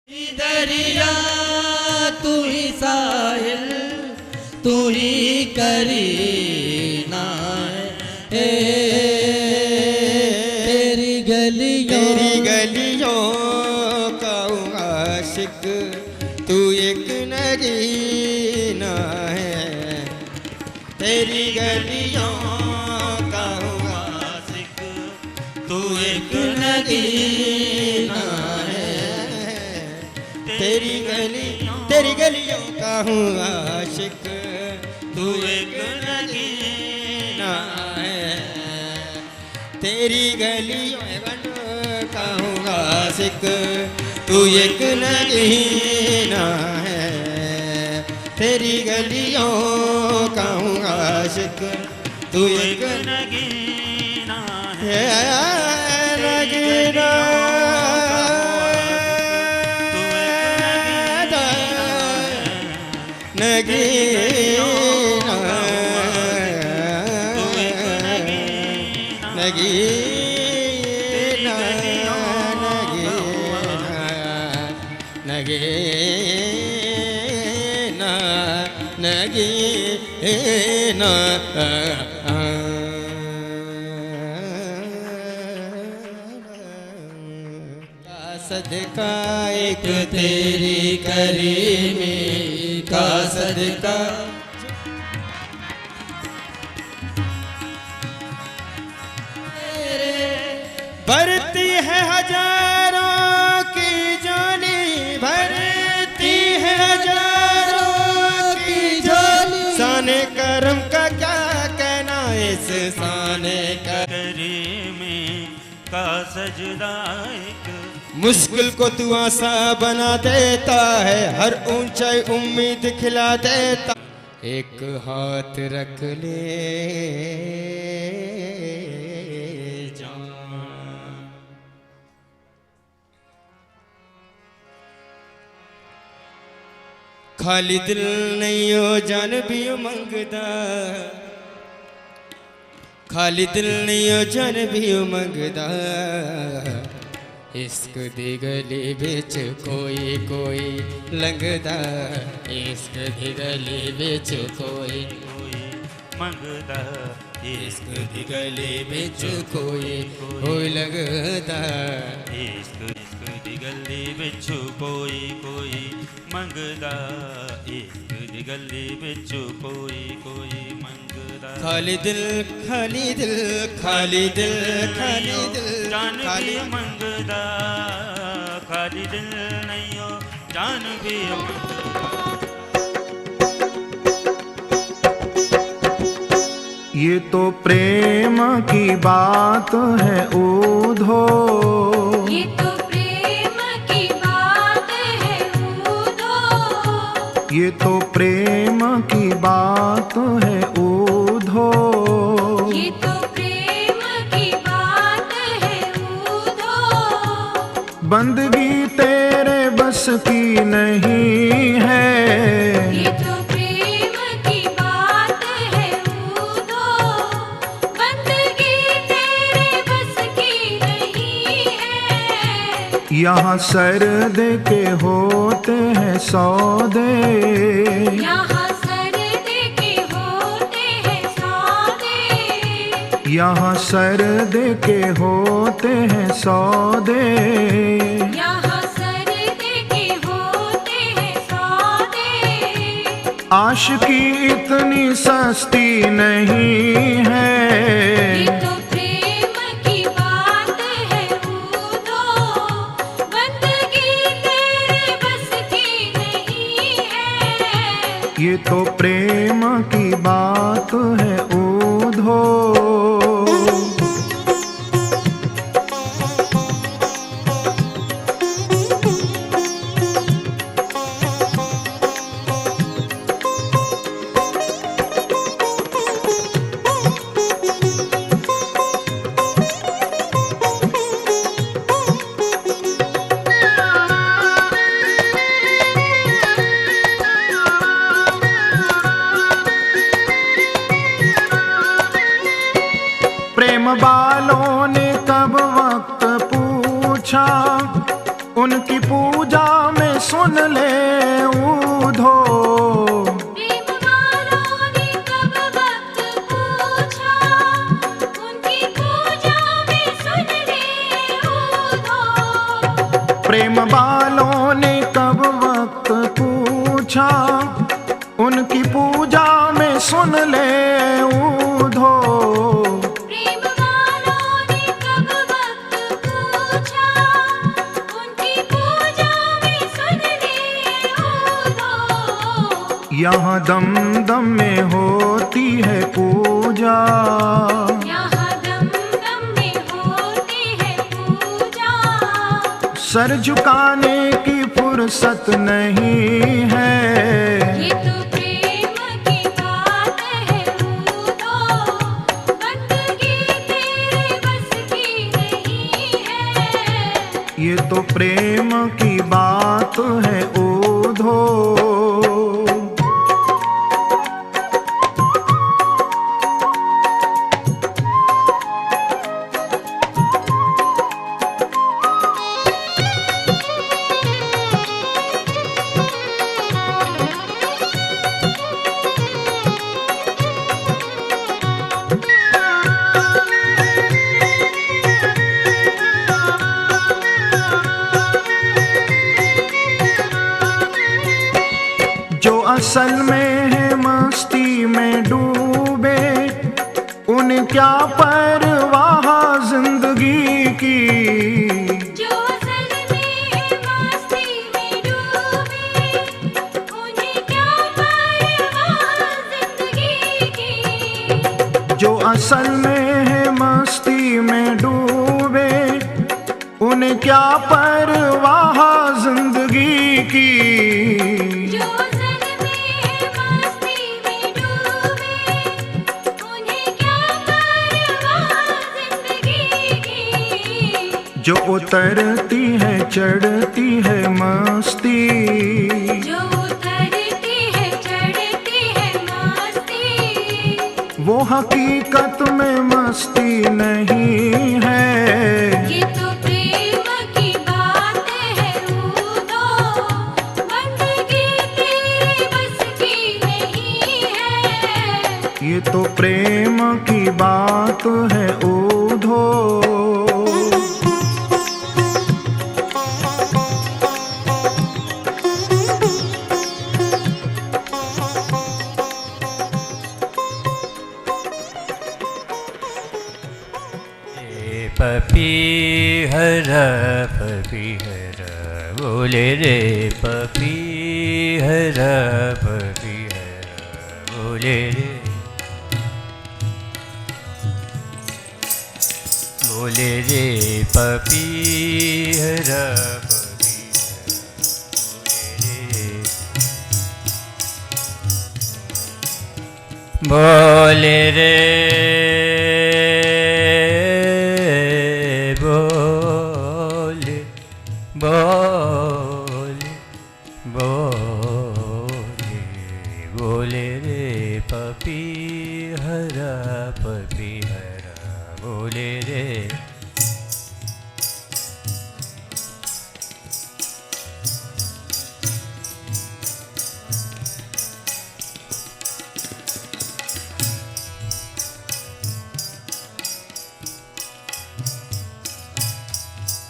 दरिया तू ही साहिल तू ही करीना तेरी गलियों का आशिक तू एक नगीना है। तेरी गलियों का आशिक तू एक नगीना तेरी गलियों का हूँ आशिक तू एक नगीना है। तेरी गलियों का हूँ आशिक तू एक नगीना है। तेरी गलियों का हूँ आशिक तू एक नगीना है। नगीना नगीना नगीना नगीना नगीना सदका एक तेरी करीमी का सदका भरती है हजारों की झोली भरती है हजारों की झोली। साने करम का क्या कहना इस साने करीमी का सजदा एक मुश्किल को तू आसा बना देता है हर ऊंचाई उम्मीद खिला देता। एक हाथ रख ले खाली दिल नहीं हो जान भी मंगदा खाली दिल नहीं हो जान भी मंगदा। इश्क दी गली बिच कोई कोई लंघदा इश्क दी गली बिच कोई कोई मंगदा इश्क दी गली बिच कोई कोई लंघदा इश्क दी गली बिच कोई कोई मंगदा इश्क दी गली बिच कोई कोई मंगदा। खाली दिल खाली दिल खाली दिल खाली दिल जान भी मंगदा खाली दिल नहीं हो जान भी मंगदा। ये तो प्रेम की बात है ऊधो ये तो प्रेम की बात है ऊधो ये तो प्रेम की बात है ऊधो ये तो प्रेम की बात है ऊधो। बंदगी तेरे बस की नहीं है ये तो प्रेम की बात है ऊधो बंदगी तेरे बस की नहीं है। यहाँ सर दे के होते हैं सौदे यहाँ सर दे के होते हैं सौदे यहाँ सर दे के होते हैं सौदे यहाँ सर दे के होते हैं सौदे। आशिकी इतनी सस्ती नहीं है ये तो प्रेम की बात है ऊधो बंदगी तेरे बस की नहीं है। ये तो प्रेम की बात है ऊधो उनकी पूजा में सुन ले ऊधो। प्रेम वालों ने कब वक्त पूछा, उनकी पूजा में सुन ले ऊधो। प्रेम वालों ने कब वक्त पूछा, उनकी पूजा में सुन ले ऊधो। प्रेम वालों ने कब वक्त पूछा, उनकी पूजा में सुन ले ऊधो। यहाँ दम दम में होती है पूजा, यहाँ दम दम में होती है पूजा। सर झुकाने की फुर्सत नहीं है। ये तो प्रेम की बात है ऊधो, बंदगी तेरे बस की नहीं है। ये तो प्रेम की बात है ऊधो। जो असल में है मस्ती में डूबे, उन्हें क्या परवाह जिंदगी की। जो असल में है मस्ती में डूबे, उन्हें क्या परवाह जिंदगी की। जो असल में है मस्ती में डूबे, उन्हें क्या परवाह जिंदगी की। जो असल में है मस्ती में डूबे, उन्हें क्या परवाह जिंदगी की। जो उतरती है चढ़ती है मस्ती, जो उतरती है चढ़ती है मस्ती। वो हकीकत में मस्ती नहीं है। ये तो प्रेम की बात है ऊधो, बंदगी तेरे बस की नहीं है। ये तो प्रेम की बात है ऊधो। पपीहर बोले रे पपीहर बोले रे बोले रे पपीहर बोले रे बोले बोले बोले बोले रे पपीहरा बोले रे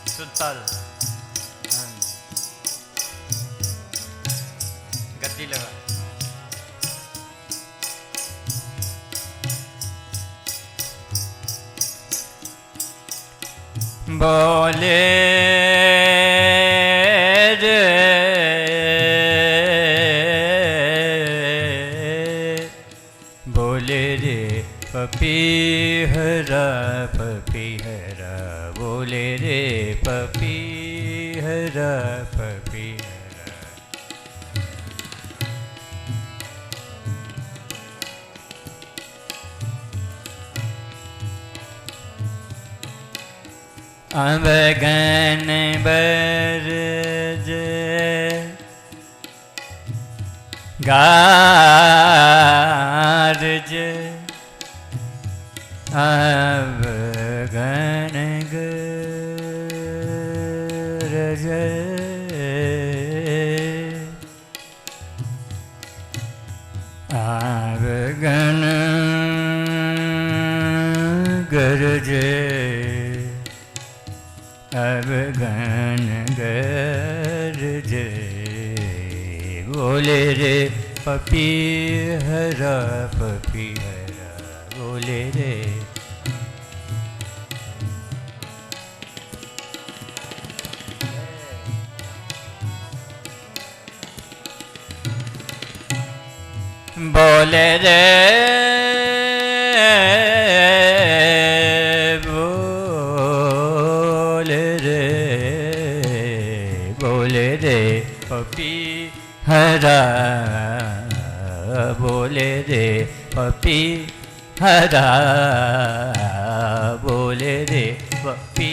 सुताल गद्दी लगा बोले रे बोले रे पपीहरा बोले रे पपीहरा अवगन बरज गारज अवगन गरज गण गरजे, अब गण गरजे, बोले रे पपी हरा बोले रे। बोले रे बोले रे पपी हरा, बोले रे पपी हरा, बोले रे पपी।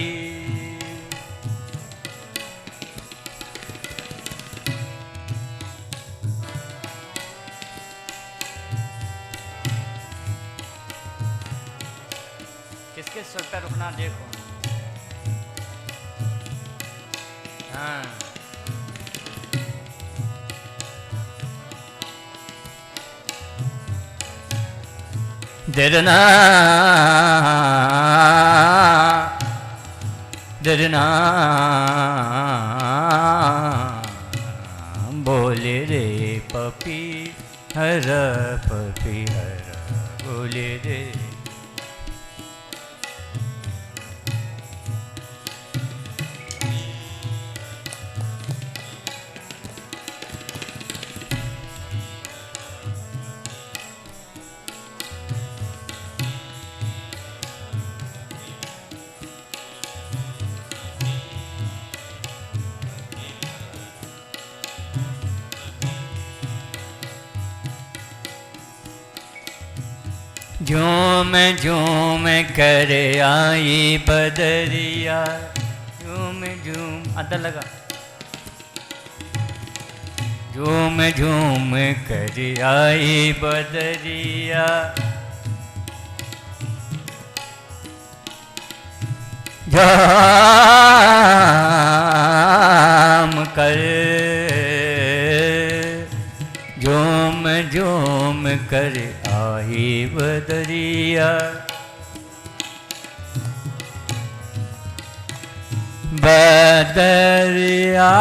किसके सुर पे रुकना देखो। हाँ दरना दरना बोले रे पपी हरा बोले रे। झूम झूम कर आई बदरिया, झूम झूम आधा लगा, झूम झूम कर आई बदरिया, झाम कर झूम झूम कर आई बदरिया, बदरिया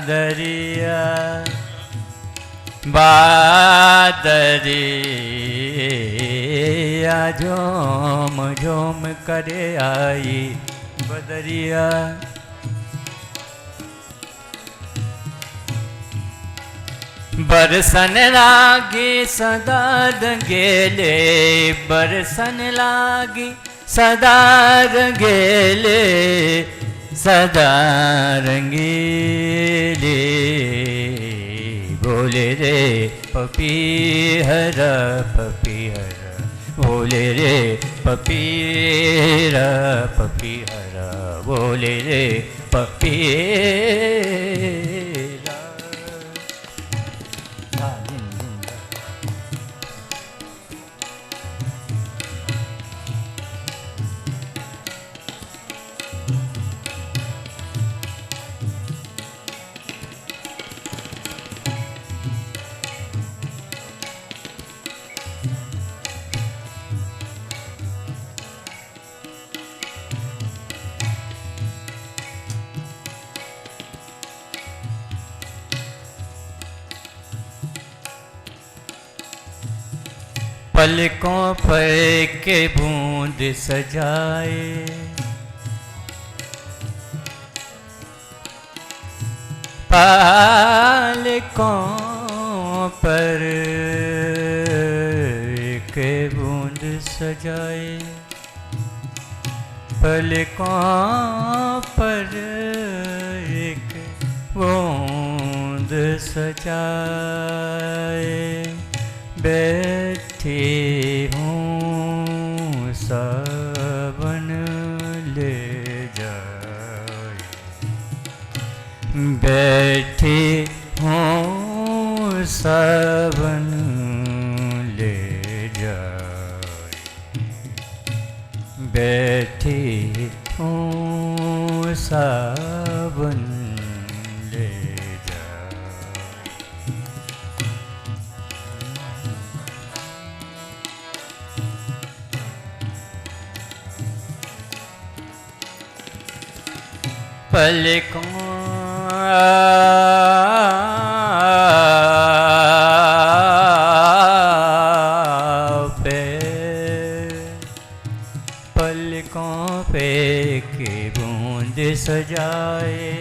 बदरिया बदरिया, झूम झूम करे आई बदरिया, बरसन लागी सदा रंगेले, बरसन लागी सदा रंगेले, सदा रंगेले, बोले रे पपी हरा बोले रे पपी हरा बोले रे पपी। पलकों पर के बूंद सजाए, पलकों पर के बूंद सजाए, पलकों पर एक बूंद सजाए, बैठी हूँ सावन ले जाए, बैठी हूँ सावन ले जाए, बैठी हूँ सावन ले जाए। पलकों पे, पलकों पे की बूंद सजाए,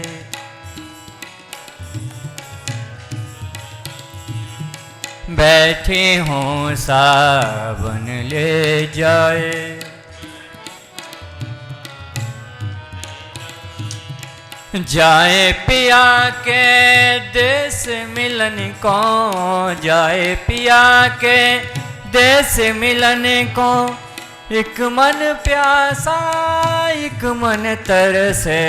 बैठे हों सावन ले जाए। जाए पिया के देश मिलन को, जाए पिया के देश मिलन को, एक मन प्यासा एक मन तरसे,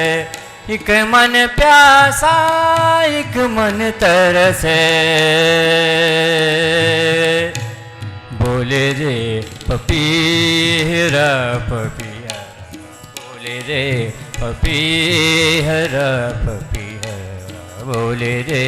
एक मन प्यासा एक मन तरसे। बोले रे पपीहरा पपीहरा, बोले रे पपीहरा पपीहरा, बोले रे।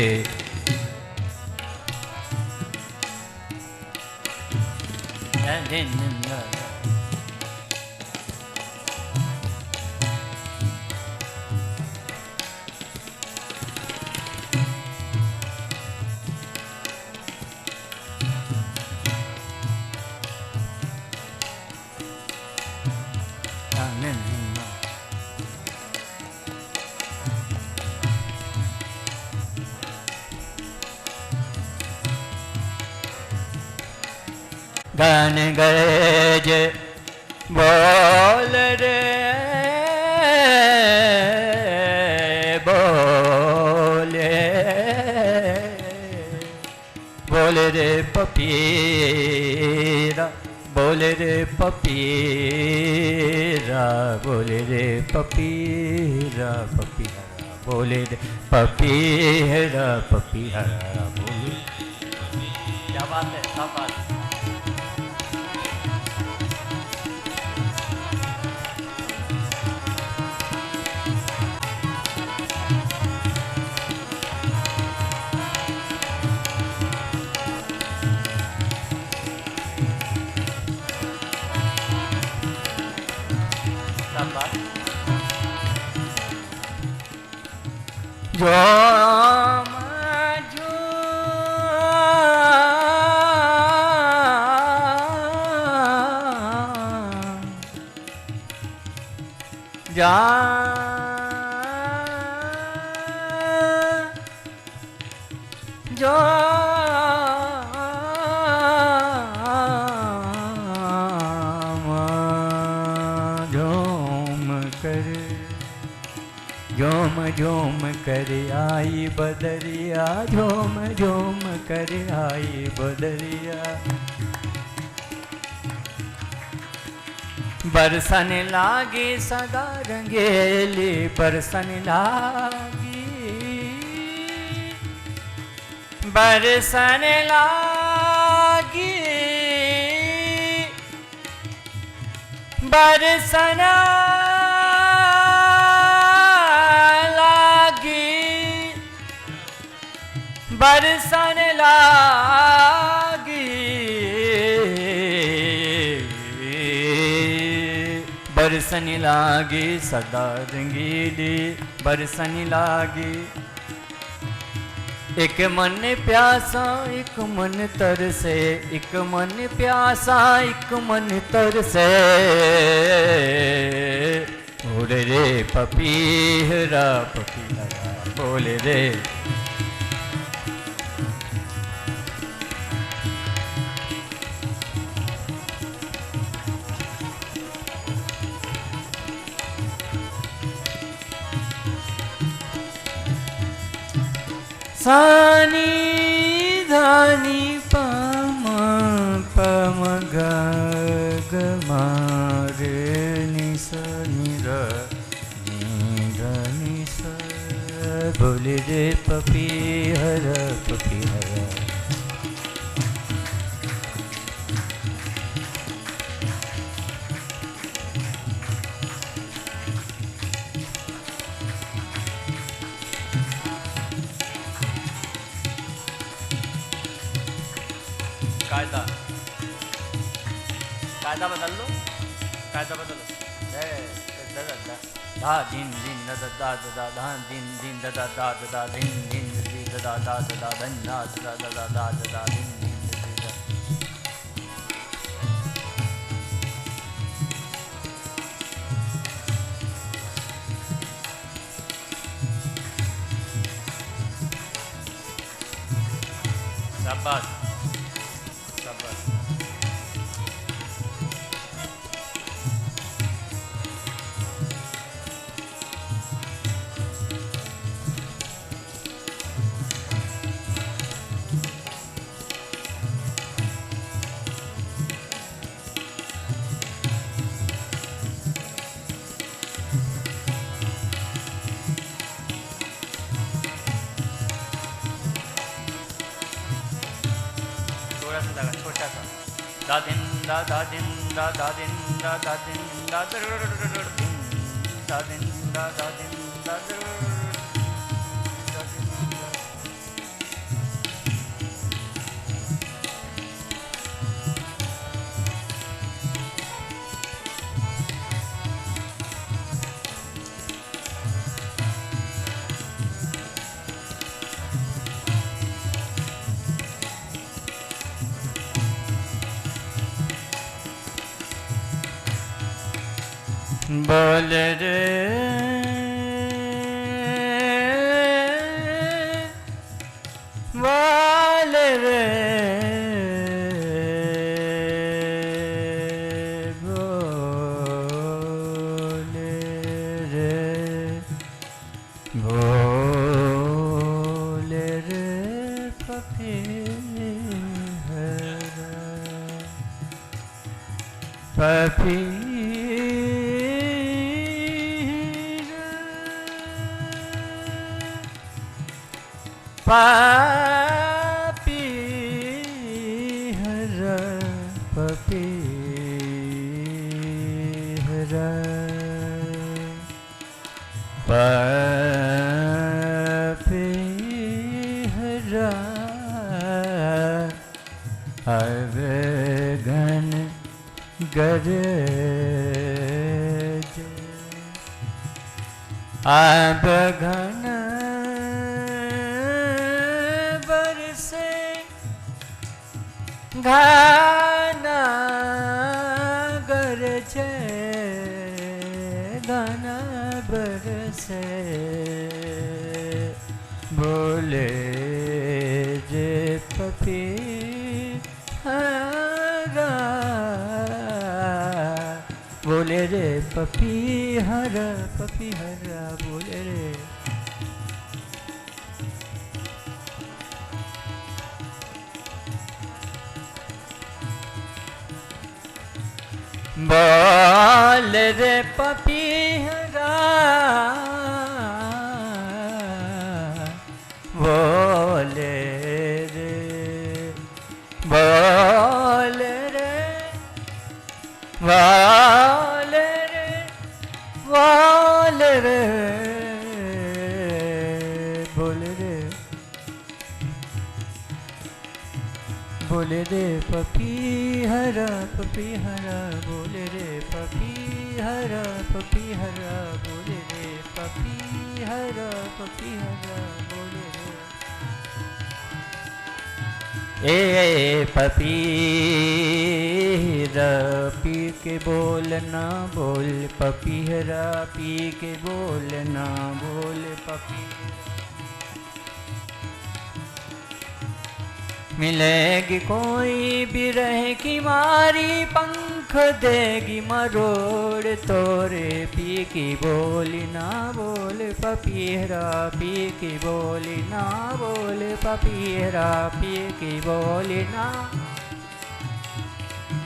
गान गरज बोल रे बोले, बोले रे पपीरा, बोले रे पपीरा, बोले रे पपीरा पपीहरा, बोले रे पपीहरा पपीहरा, बोले। क्या बात है, सब बात है। झोम जा जो झोम झोम कर आई बदरिया, झोम झोम कर आई बदरिया। बरसन लागी सदा रंगेली, बरसन लागी, बरसन लागी, बरसन बरसन लागी, बरसन लागी सदा रंगीली, बरसन लागी। एक मन प्यासा एक मन तरसे, एक मन प्यासा एक मन तरसे। बोले रे पपीहरा पपीहरा, बोले रे। सानी धानी पम पम ग ग मारे नि स नि र नि ध नि स। बोले रे पपीहरा पपीहरा, कायदा कायदा बदल लो, कायदा बदलो। धा दिन दिन दा दा दा दा धा दिन दिन दा दा दा दा दिन दिन दा दा दा दा धन दा दा दा दा दा दिन दिन दा शाबाश शाबाश थोड़ा सा लगा छोटा सा दा दिन दा दा दिन दा दा दिन दा दा दिन दा दा दिन दा दा दिन दा बोल रे बोल रे बोल रे बोल रे पपी पापी हर पपी हर पापी हर अवगन गरज अवगन गाना गरजे गाना बरसे बोले जे पपी हरा बोले रे पपी हरा बोले रे बोल रे पपी हरा बोल रे बोल रे बोल रे बोल रे बोल रे बोले रे पपी हरा बोले रे पपी हरा बोले रे पपी हरा बोले रे ए पपी हरा पी के बोलना बोल पपी हरा पी के बोलना बोल पपी मिलेगी कोई भी रहे की मारी पंख देगी मरोड़ तोरे पी की बोली ना बोल पपीहरा पी की बोली ना बोल पपीहरा पी की बोली ना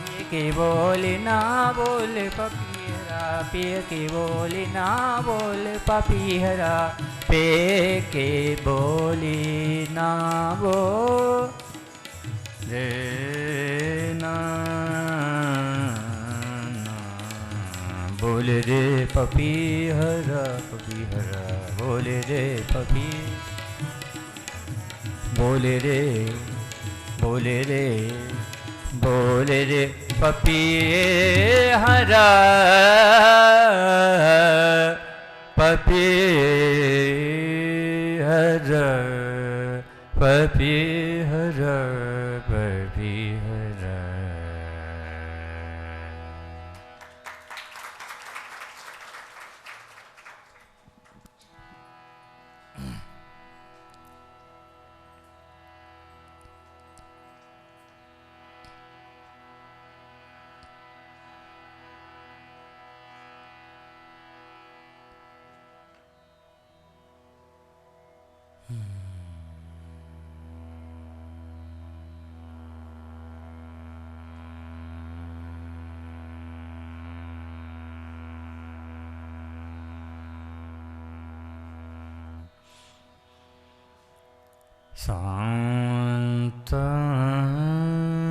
पी की बोली ना बोल पपीहरा पी की बोली ना बोल पपीहरा पे के बोली ना बोल रे ना बोले रे पपी हरा बोले रे पपी बोले रे बोले रे बोले रे पपी हरा पपीहर पपीहर पपीहर।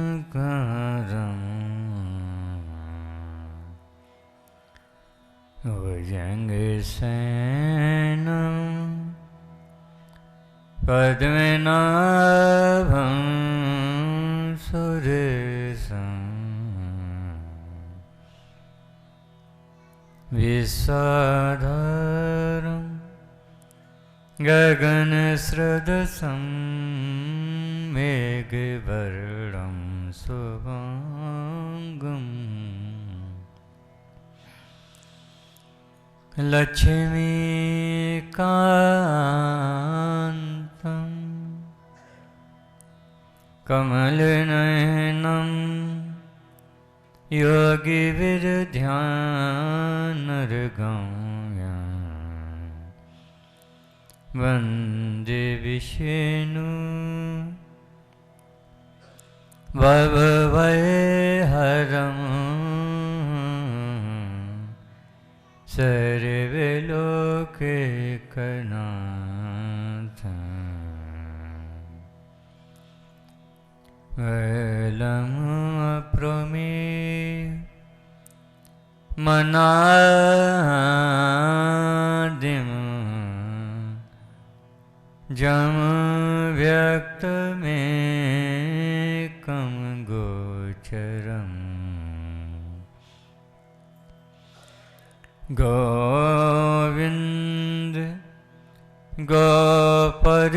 शान्तकरं भुजङ्गसेनं पद्मनाभं सुरेशं विश्वाधारं गगनसदृशं मेघवर्णं शुभांगं लक्ष्मीकान्तं कमलनयनं योगिविरध्यानर्गम्यं वन्दे विष्णु भवभयहरं सर्वलोकैकनाथं वेलमप्रमेय मनादिं जम व्यक्तमेकं गोचरम् गोविन्द गोपरद्वन्द्वहर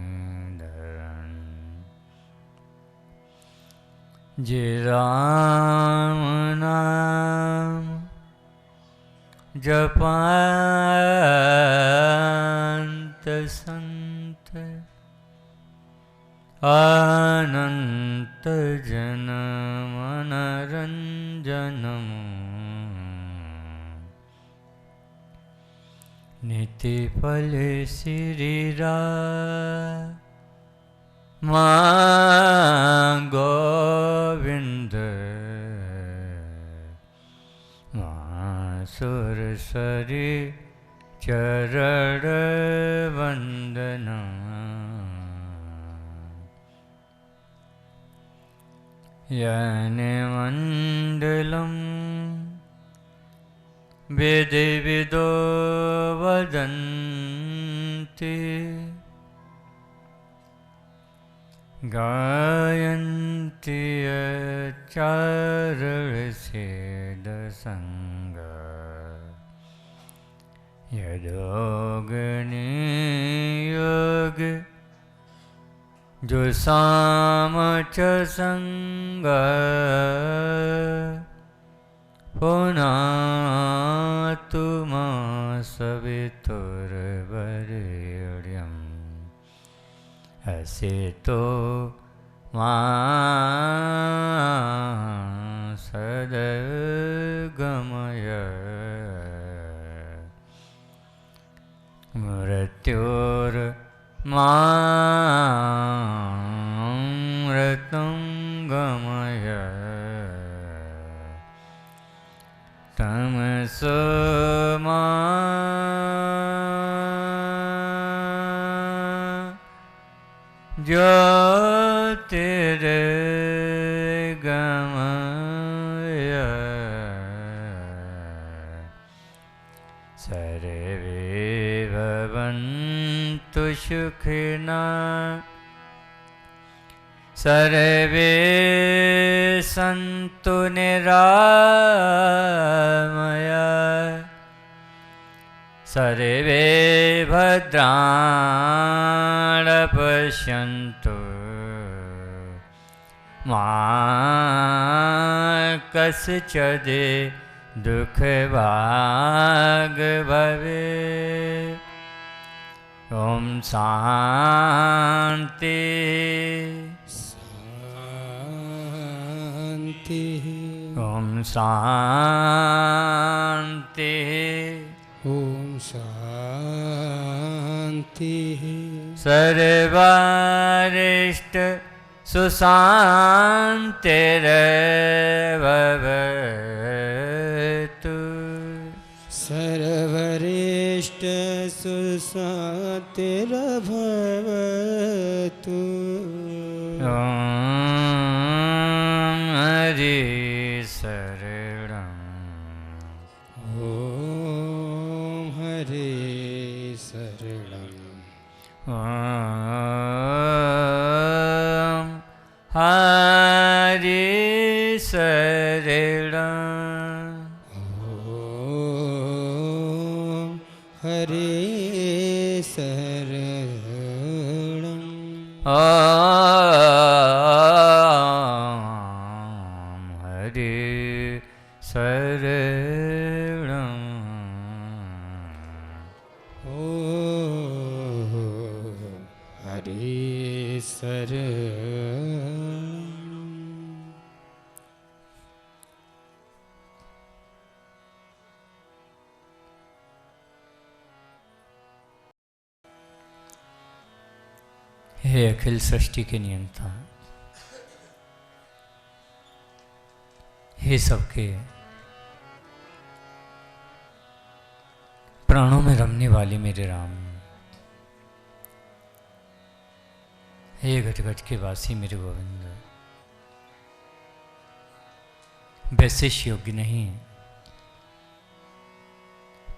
विज्ञानधनधरणीधरन् जय राम नाम जपान्त संत अनंत जनमनरंजनम् नीतिफल श्रीरा मां गोविंद मां सुरसरी चरण वंदना यन्मण्डलं वेदविदो वदन्ति गायन्ति यच्चारणसेदसङ्ग यदोगनियोग जो साम च संग पुनातु मां सवितुर्वरेण्यं हसितो मां सद्गमय मृत्युर्मामृतं गमय तमसो मा ज्योतिर्गमय सर्वे भवन्तु सुखिनः सर्वे सन्तु निरामय सर्वे भद्राणि पश्यन्तु मा कश्चित् दुःखभाग् भवेत्। ॐ शान्ति शान्ति ॐ शान्ति ॐ शान्ति सर्वारिष्ट सुशान्तिर्भवतु सर्वरिष्ट सुशान्तिर्भवतु। ॐ हरि शरणम् ॐ हरे शरणम् ॐ हरि शरणम् ॐ हरे शरणम् ॐ हरि शरणम् ॐ हरे शरणम्। हे अखिल सृष्टि के नियंता, हे सबके प्राणों में रमने वाले मेरे राम, हे घट घट के वासी मेरे गोविंद, विशेष योग्य नहीं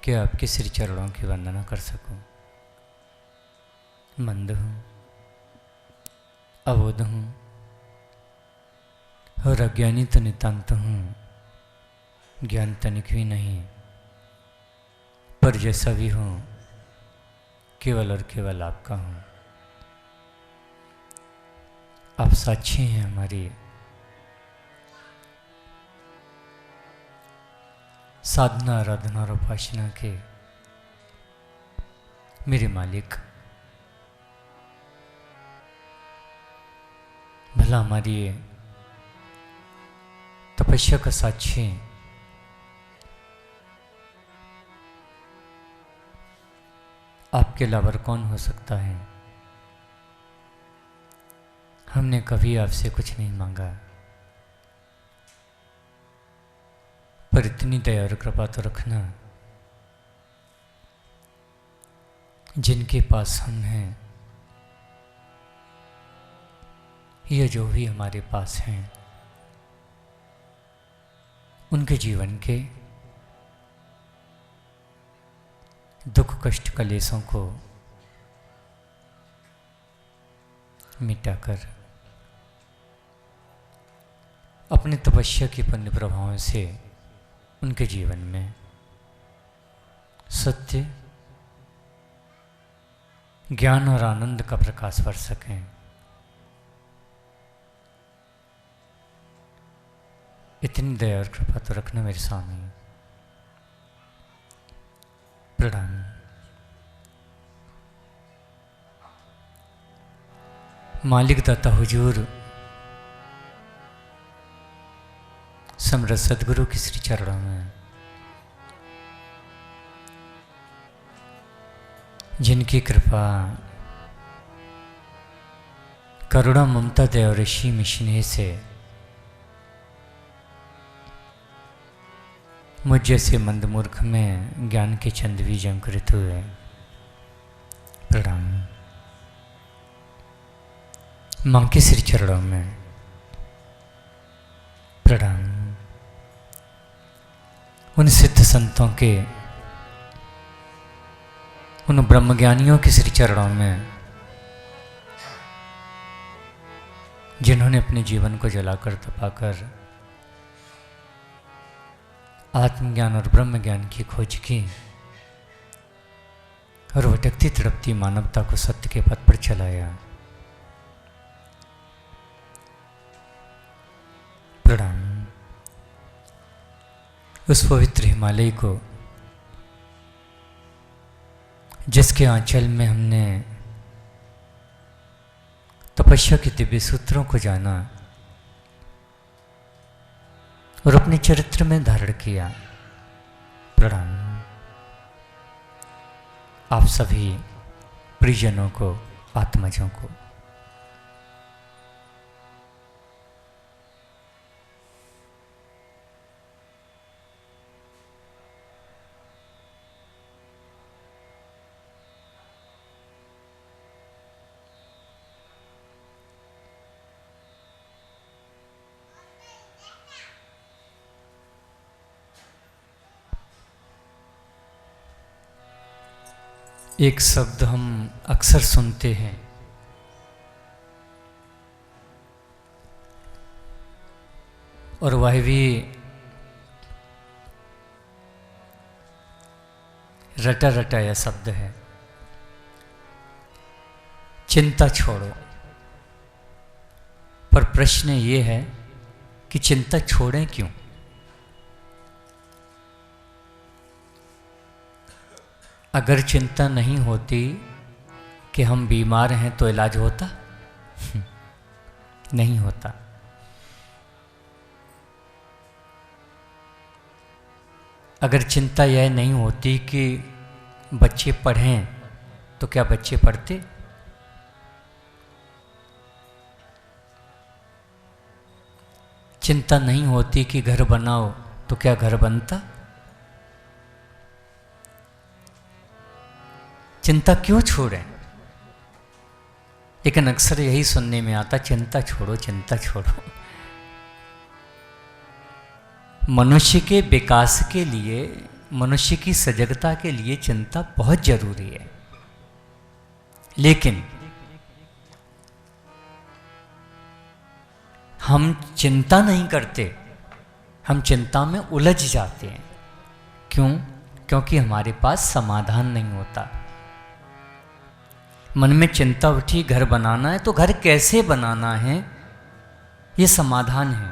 कि आपके श्री चरणों की वंदना कर सकूं। मंद हूँ, अबोध हूँ और अज्ञानी तो नितांत हूँ, ज्ञान तनिक भी नहीं, पर जैसा भी हूँ केवल और केवल आपका हूँ। आप साक्षी हैं हमारी साधना, आराधना और उपासना के मेरे मालिक। भला हमारी ये तपस्या का साक्षी आपके अलावा कौन हो सकता है। हमने कभी आपसे कुछ नहीं मांगा, पर इतनी दया और कृपा तो रखना, जिनके पास हम हैं या जो भी हमारे पास हैं, उनके जीवन के दुख कष्ट कलेशों को मिटाकर अपने तपस्या के पुण्य प्रभावों से उनके जीवन में सत्य, ज्ञान और आनंद का प्रकाश कर सकें। इतनी दया और कृपा तो रखना मेरे स्वामी। प्रणाम। मालिक दाता हुजूर समर्थ सदगुरु के श्री चरणों में, जिनकी कृपा, करुणा, ममता, दया और ऋषि स्नेह से मुझ जैसे मंद मूर्ख में ज्ञान के चंद बीज अंकुरित हुए। प्रणाम। मां के श्री चरणों में प्रणाम। उन सिद्ध संतों के, उन ब्रह्मज्ञानियों के श्री चरणों में जिन्होंने अपने जीवन को जलाकर तपाकर आत्मज्ञान और ब्रह्म ज्ञान की खोज की और भटकती तड़पती मानवता को सत्य के पथ पर चलाया। प्रणाम उस पवित्र हिमालय को जिसके आंचल में हमने तपस्या के दिव्य सूत्रों को जाना और अपने चरित्र में धारण किया। प्रणाम आप सभी परिजनों को, आत्मजों को। एक शब्द हम अक्सर सुनते हैं, और वह भी रटा रटाया शब्द है, चिंता छोड़ो। पर प्रश्न ये है कि चिंता छोड़ें क्यों? अगर चिंता नहीं होती कि हम बीमार हैं तो इलाज होता? नहीं होता। अगर चिंता यह नहीं होती कि बच्चे पढ़ें तो क्या बच्चे पढ़ते? चिंता नहीं होती कि घर बनाओ तो क्या घर बनता? चिंता क्यों छोड़ें? लेकिन अक्सर यही सुनने में आता, चिंता छोड़ो, चिंता छोड़ो। मनुष्य के विकास के लिए, मनुष्य की सजगता के लिए चिंता बहुत जरूरी है। लेकिन हम चिंता नहीं करते, हम चिंता में उलझ जाते हैं। क्यों? क्योंकि हमारे पास समाधान नहीं होता। मन में चिंता उठी, घर बनाना है तो घर कैसे बनाना है ये समाधान है।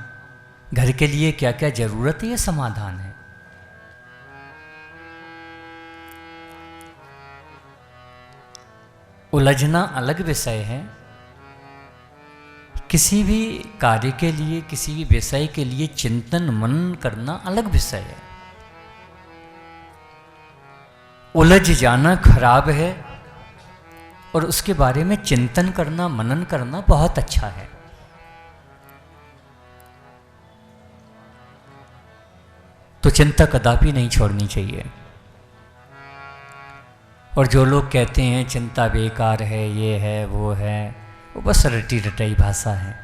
घर के लिए क्या क्या जरूरत है ये समाधान है। उलझना अलग विषय है, किसी भी कार्य के लिए, किसी भी विषय के लिए चिंतन मनन करना अलग विषय है। उलझ जाना खराब है और उसके बारे में चिंतन करना, मनन करना बहुत अच्छा है। तो चिंता कदापि नहीं छोड़नी चाहिए। और जो लोग कहते हैं चिंता बेकार है, ये है वो है, वो बस रटी रटाई भाषा है।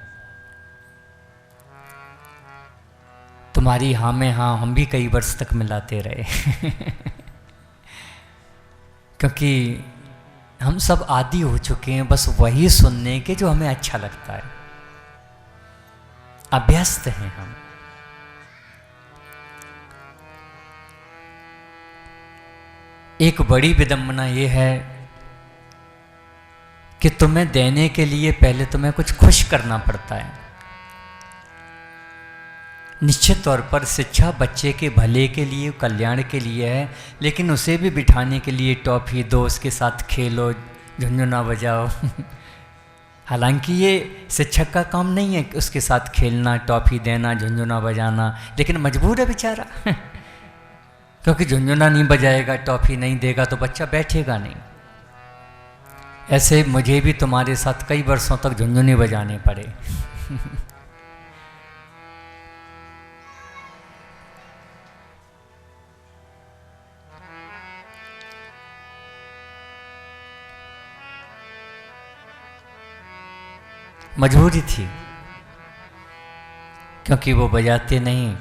तुम्हारी हाँ में हाँ हम भी कई वर्ष तक मिलाते रहे क्योंकि हम सब आदी हो चुके हैं बस वही सुनने के जो हमें अच्छा लगता है। अभ्यस्त हैं हम। एक बड़ी विडंबना ये है कि तुम्हें देने के लिए पहले तुम्हें कुछ खुश करना पड़ता है। निश्चित तौर पर शिक्षा बच्चे के भले के लिए, कल्याण के लिए है, लेकिन उसे भी बिठाने के लिए टॉफी दो, उसके साथ खेलो, झुनझुना बजाओ हालांकि ये शिक्षक का काम नहीं है कि उसके साथ खेलना, टॉफी देना, झुनझुना बजाना, लेकिन मजबूर है बेचारा क्योंकि झुनझुना नहीं बजाएगा, टॉफी नहीं देगा तो बच्चा बैठेगा नहीं। ऐसे मुझे भी तुम्हारे साथ कई वर्षों तक झुनझुने बजाने पड़े मजबूरी थी, क्योंकि वो बजाते नहीं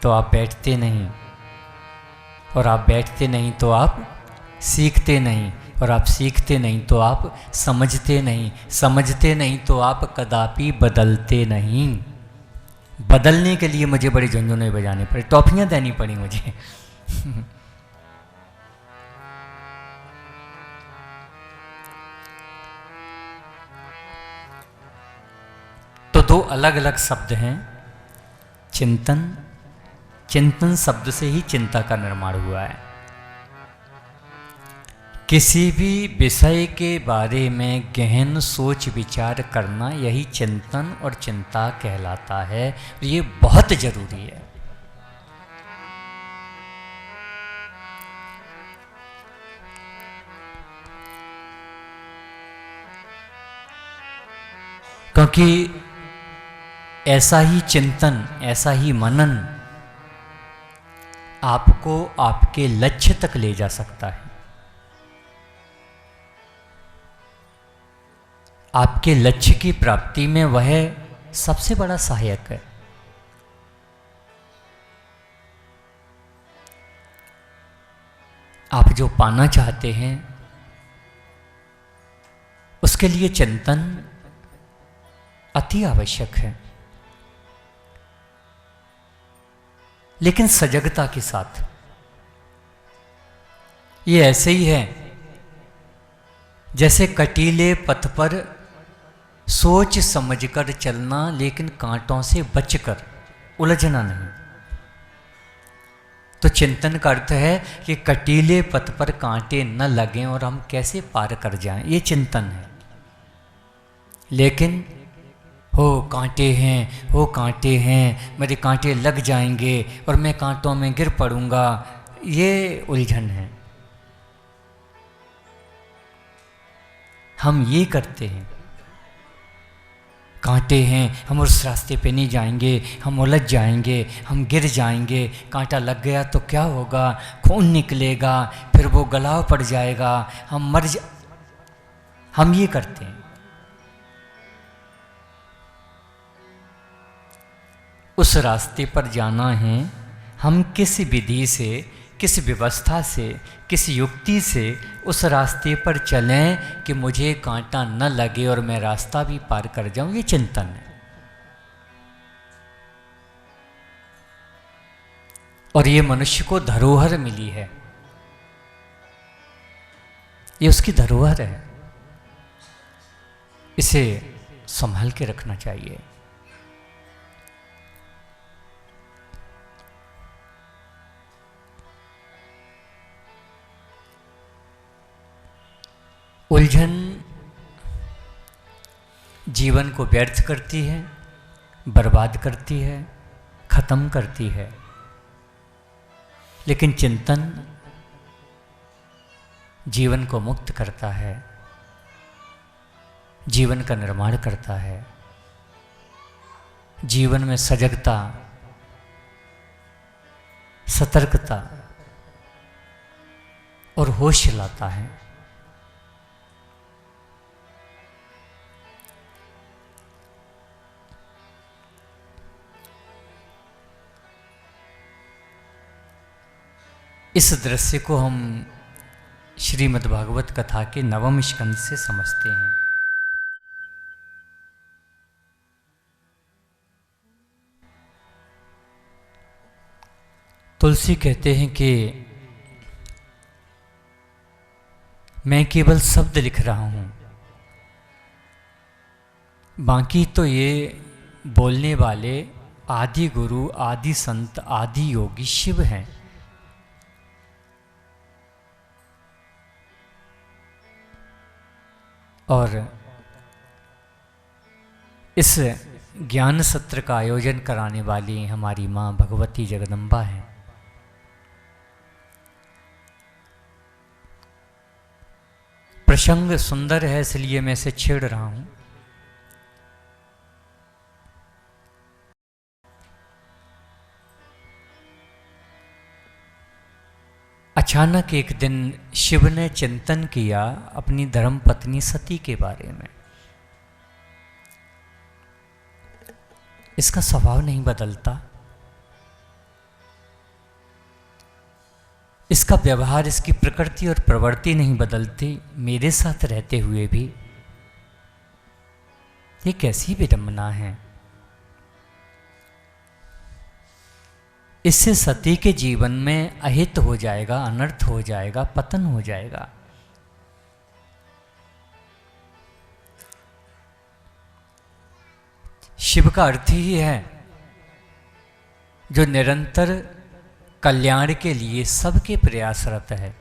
तो आप बैठते नहीं, और आप बैठते नहीं तो आप सीखते नहीं, और आप सीखते नहीं तो आप समझते नहीं, समझते नहीं तो आप कदापि बदलते नहीं। बदलने के लिए मुझे बड़े झुंझुने बजाने पड़े, टॉफियाँ देनी पड़ी मुझे। तो दो अलग अलग शब्द हैं, चिंतन। चिंतन शब्द से ही चिंता का निर्माण हुआ है। किसी भी विषय के बारे में गहन सोच विचार करना यही चिंतन और चिंता कहलाता है। ये बहुत जरूरी है। क्योंकि ऐसा ही चिंतन, ऐसा ही मनन आपको आपके लक्ष्य तक ले जा सकता है। आपके लक्ष्य की प्राप्ति में वह सबसे बड़ा सहायक है। आप जो पाना चाहते हैं उसके लिए चिंतन अति आवश्यक है, लेकिन सजगता के साथ। ये ऐसे ही है जैसे कटीले पथ पर सोच समझकर चलना, लेकिन कांटों से बचकर, उलझना नहीं। तो चिंतन का अर्थ है कि कटीले पथ पर कांटे न लगें और हम कैसे पार कर जाएं, ये चिंतन है। लेकिन हो कांटे हैं, हो कांटे हैं, मेरे कांटे लग जाएंगे और मैं कांटों में गिर पड़ूंगा, ये उलझन है। हम ये करते हैं, कांटे हैं, हम उस रास्ते पे नहीं जाएंगे, हम उलझ जाएंगे, हम गिर जाएंगे, कांटा लग गया तो क्या होगा, खून निकलेगा, फिर वो गलाव पड़ जाएगा, हम हम ये करते हैं। उस रास्ते पर जाना है, हम किस विधि से, किस व्यवस्था से, किस युक्ति से उस रास्ते पर चलें कि मुझे कांटा न लगे और मैं रास्ता भी पार कर जाऊं, ये चिंतन है। और ये मनुष्य को धरोहर मिली है, ये उसकी धरोहर है, इसे संभाल के रखना चाहिए। उलझन जीवन को व्यर्थ करती है, बर्बाद करती है, खत्म करती है। लेकिन चिंतन जीवन को मुक्त करता है, जीवन का निर्माण करता है, जीवन में सजगता, सतर्कता और होश लाता है। इस दृश्य को हम श्रीमद् भागवत कथा के 9वें स्कंद से समझते हैं। तुलसी कहते हैं कि मैं केवल शब्द लिख रहा हूं, बाकी तो ये बोलने वाले आदि गुरु, आदि संत, आदि योगी शिव हैं। और इस ज्ञान सत्र का आयोजन कराने वाली हमारी माँ भगवती जगदम्बा हैं। प्रसंग सुंदर है इसलिए मैं इसे छेड़ रहा हूं। अचानक एक दिन शिव ने चिंतन किया अपनी धर्मपत्नी सती के बारे में। इसका स्वभाव नहीं बदलता। इसका व्यवहार, इसकी प्रकृति और प्रवृत्ति नहीं बदलती, मेरे साथ रहते हुए भी। ये कैसी विडंबना है। इससे सती के जीवन में अहित हो जाएगा, अनर्थ हो जाएगा, पतन हो जाएगा। शिव का अर्थ ही है जो निरंतर कल्याण के लिए सबके प्रयासरत है,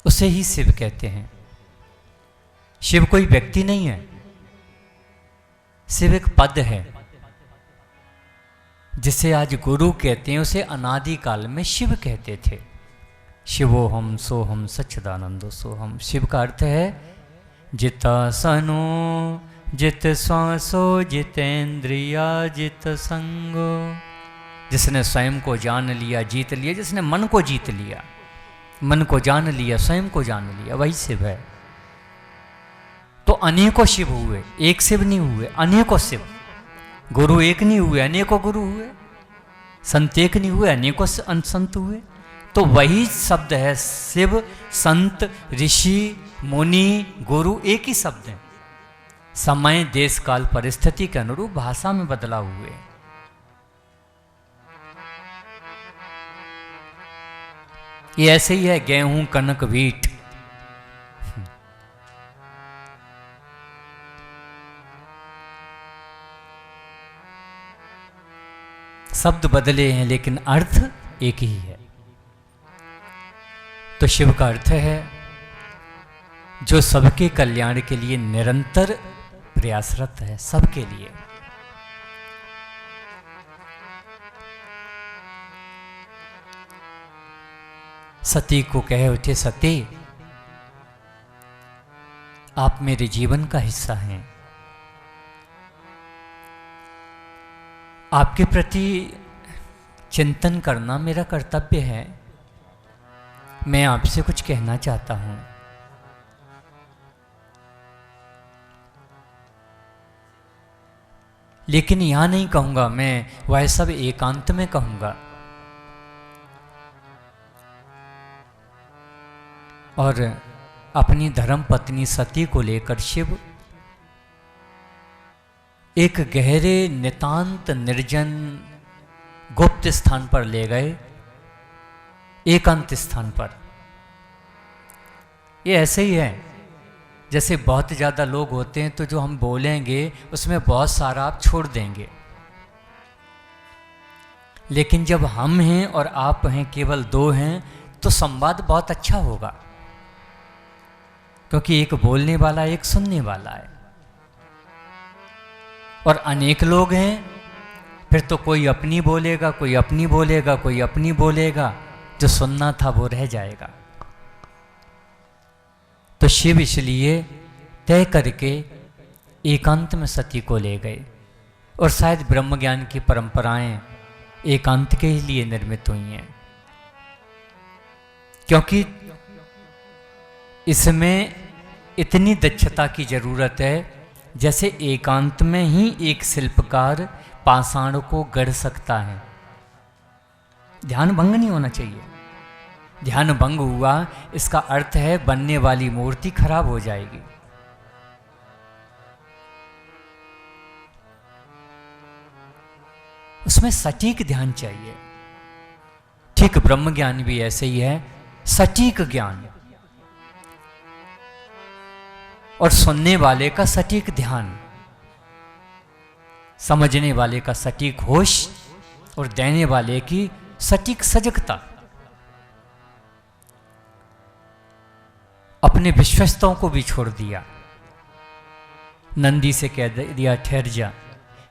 उसे ही शिव कहते हैं। शिव कोई व्यक्ति नहीं है, शिव एक पद है। जिसे आज गुरु कहते हैं उसे अनादि काल में शिव कहते थे। शिवोहम सोहम सच्चिदानंदो सोहम। शिव का अर्थ है जितासनो जित श्वासो जितेंद्रिया जित संगो। जिसने स्वयं को जान लिया, जीत लिया, जिसने मन को जीत लिया, मन को जान लिया, स्वयं को जान लिया, वही शिव है। तो अनेकों शिव हुए, एक शिव नहीं हुए, अनेकों शिव। गुरु एक नहीं हुए, अनेकों गुरु हुए। संत एक नहीं हुए, अनेकों संत हुए। तो वही शब्द है शिव, संत, ऋषि, मुनि, गुरु, एक ही शब्द है। समय, देश, काल, परिस्थिति के अनुरूप भाषा में बदलाव हुए। ये ऐसे ही है गेहूं, कनक, वीट। शब्द बदले हैं लेकिन अर्थ एक ही है। तो शिव का अर्थ है जो सबके कल्याण के लिए निरंतर प्रयासरत है, सबके लिए। सती को कहे उठे, सती आप मेरे जीवन का हिस्सा हैं। आपके प्रति चिंतन करना मेरा कर्तव्य है। मैं आपसे कुछ कहना चाहता हूं। लेकिन यहां नहीं कहूंगा, मैं वह सब एकांत में कहूंगा। और अपनी धर्म पत्नी सती को लेकर शिव एक गहरे, नितांत, निर्जन, गुप्त स्थान पर ले गए, एकांत स्थान पर। ये ऐसे ही है जैसे बहुत ज़्यादा लोग होते हैं तो जो हम बोलेंगे उसमें बहुत सारा आप छोड़ देंगे। लेकिन जब हम हैं और आप हैं, केवल दो हैं, तो संवाद बहुत अच्छा होगा, क्योंकि एक बोलने वाला, एक सुनने वाला है। और अनेक लोग हैं, फिर तो कोई अपनी बोलेगा, कोई अपनी बोलेगा, कोई अपनी बोलेगा, जो सुनना था वो रह जाएगा। तो शिव इसलिए तय करके एकांत में सती को ले गए। और शायद ब्रह्म ज्ञान की परंपराएं एकांत के ही लिए निर्मित हुई हैं, क्योंकि इसमें इतनी दक्षता की जरूरत है जैसे एकांत में ही एक शिल्पकार पाषाण को गढ़ सकता है। ध्यान भंग नहीं होना चाहिए। ध्यान भंग हुआ इसका अर्थ है बनने वाली मूर्ति खराब हो जाएगी। उसमें सटीक ध्यान चाहिए। ठीक ब्रह्म ज्ञान भी ऐसे ही है, सटीक ज्ञान और सुनने वाले का सटीक ध्यान, समझने वाले का सटीक होश और देने वाले की सटीक सजगता। अपने विश्वस्तों को भी छोड़ दिया। नंदी से कह दिया ठहर जा,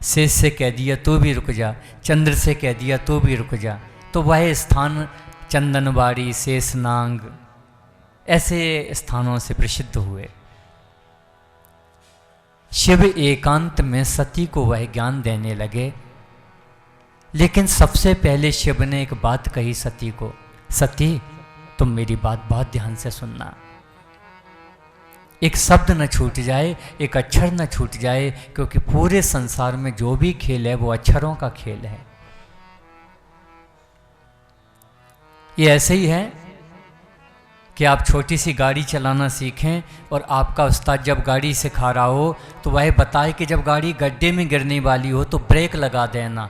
शेष से कह दिया तू भी रुक जा, चंद्र से कह दिया तू भी रुक जा। तो वह स्थान चंदनबाड़ी, शेषनांग ऐसे स्थानों से प्रसिद्ध हुए। शिव एकांत में सती को वह ज्ञान देने लगे। लेकिन सबसे पहले शिव ने एक बात कही सती को, सती तुम मेरी बात बहुत ध्यान से सुनना। एक शब्द न छूट जाए, एक अक्षर न छूट जाए, क्योंकि पूरे संसार में जो भी खेल है वो अक्षरों का खेल है। ये ऐसे ही है कि आप छोटी सी गाड़ी चलाना सीखें और आपका उस्ताद जब गाड़ी सिखा रहा हो तो वह बताए कि जब गाड़ी गड्ढे में गिरने वाली हो तो ब्रेक लगा देना।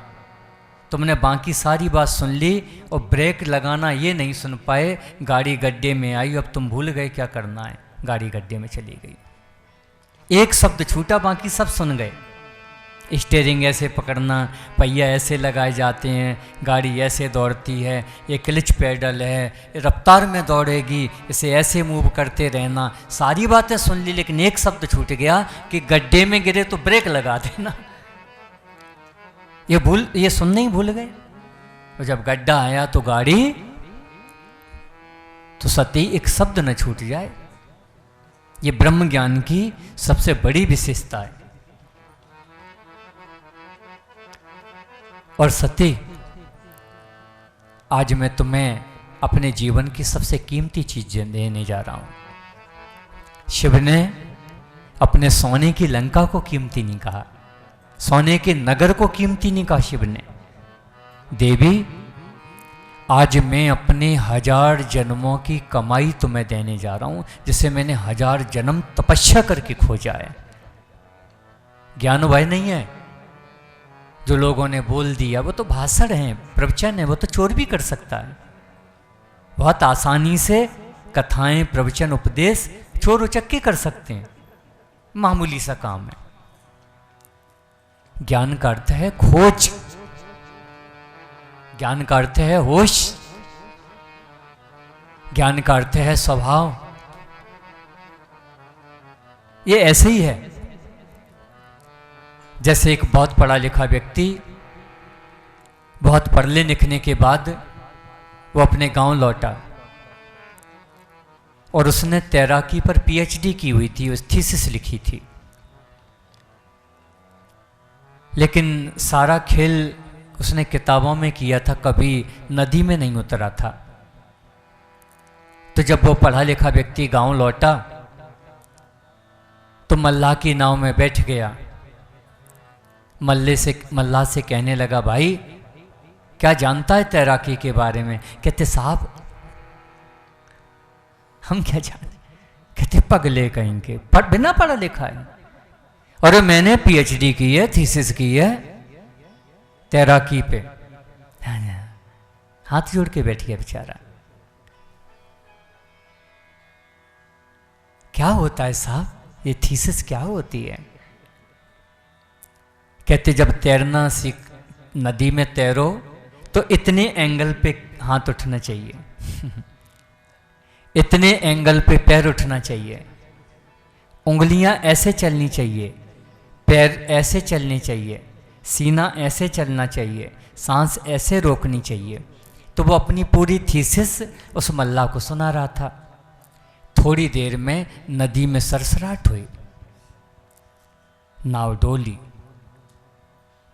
तुमने बाकी सारी बात सुन ली और ब्रेक लगाना ये नहीं सुन पाए, गाड़ी गड्ढे में आई, अब तुम भूल गए क्या करना है, गाड़ी गड्ढे में चली गई। एक शब्द छूटा, बाकी सब सुन गए। स्टीयरिंग ऐसे पकड़ना, पहिया ऐसे लगाए जाते हैं, गाड़ी ऐसे दौड़ती है, ये क्लच पेडल है, रफ्तार में दौड़ेगी, इसे ऐसे मूव करते रहना। सारी बातें सुन ली लेकिन एक शब्द छूट गया कि गड्ढे में गिरे तो ब्रेक लगा देना। ये सुनने ही भूल गए। और जब गड्ढा आया तो गाड़ी, तो सती एक शब्द न छूट जाए। ये ब्रह्म ज्ञान की सबसे बड़ी विशेषता है। और सती, आज मैं तुम्हें अपने जीवन की सबसे कीमती चीज देने जा रहा हूं। शिव ने अपने सोने की लंका को कीमती नहीं कहा, सोने के नगर को कीमती नहीं कहा शिव ने। देवी, आज मैं अपने 1000 जन्मों की कमाई तुम्हें देने जा रहा हूं, जिसे मैंने 1000 जन्म तपस्या करके खोजा है। ज्ञान वह नहीं है जो लोगों ने बोल दिया, वो तो भाषण है, प्रवचन है, वो तो चोर भी कर सकता है। बहुत आसानी से कथाएं, प्रवचन, उपदेश चोर उचक्के कर सकते हैं, मामूली सा काम है। ज्ञान का अर्थ है खोज, ज्ञान का अर्थ है होश, ज्ञान का अर्थ है स्वभाव। ये ऐसे ही है जैसे एक बहुत पढ़ा लिखा व्यक्ति बहुत पढ़ने लिखने के बाद वो अपने गांव लौटा और उसने तैराकी पर पीएचडी की हुई थी, उस थीसिस लिखी थी। लेकिन सारा खेल उसने किताबों में किया था, कभी नदी में नहीं उतरा था। तो जब वो पढ़ा लिखा व्यक्ति गांव लौटा तो मल्लाह की नाव में बैठ गया। मल्लाह से कहने लगा, भाई क्या जानता है तैराकी के बारे में? कहते साहब हम क्या जाने। कहते पगले कहीं के, बिना पढ़ा लिखा है। और मैंने पीएचडी की है, थीसिस की है तैराकी पे। हाथ जोड़ के बैठ गया बेचारा। क्या होता है साहब, ये थीसिस क्या होती है? कहते जब तैरना सीख, नदी में तैरो तो इतने एंगल पे हाथ उठना चाहिए इतने एंगल पे पैर उठना चाहिए, उंगलियां ऐसे चलनी चाहिए, पैर ऐसे चलने चाहिए, सीना ऐसे चलना चाहिए, सांस ऐसे रोकनी चाहिए। तो वो अपनी पूरी थीसिस उस मल्लाह को सुना रहा था। थोड़ी देर में नदी में सरसराहट हुई, नाव डोली।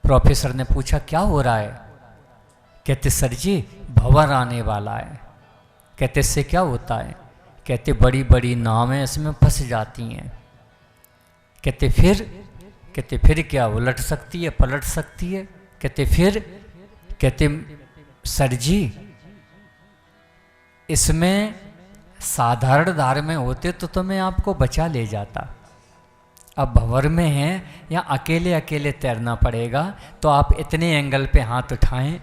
प्रोफेसर ने पूछा क्या हो रहा है? कहते सर जी भंवर आने वाला है। कहते इससे क्या होता है? कहते बड़ी बड़ी नावें इसमें फंस जाती हैं। कहते फिर क्या, उलट सकती है, पलट सकती है। कहते फिर? कहते सर जी इसमें साधारण धार में होते तो मैं आपको बचा ले जाता। अब भंवर में हैं या अकेले अकेले तैरना पड़ेगा, तो आप इतने एंगल पे हाथ उठाएं,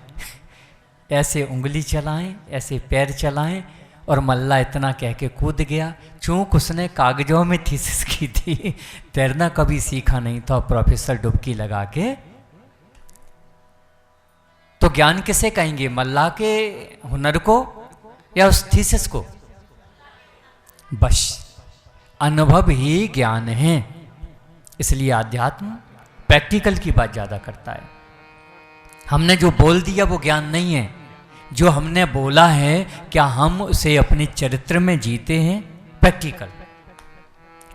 ऐसे उंगली चलाएं, ऐसे पैर चलाएं। और मल्ला इतना कह के कूद गया। चूंकि उसने कागजों में थीसिस की थी, तैरना कभी सीखा नहीं था, प्रोफेसर डुबकी लगा के। तो ज्ञान किसे कहेंगे, मल्ला के हुनर को या उस थीसिस को? बस अनुभव ही ज्ञान है। इसलिए अध्यात्म प्रैक्टिकल की बात ज़्यादा करता है। हमने जो बोल दिया वो ज्ञान नहीं है। जो हमने बोला है क्या हम उसे अपने चरित्र में जीते हैं? प्रैक्टिकल।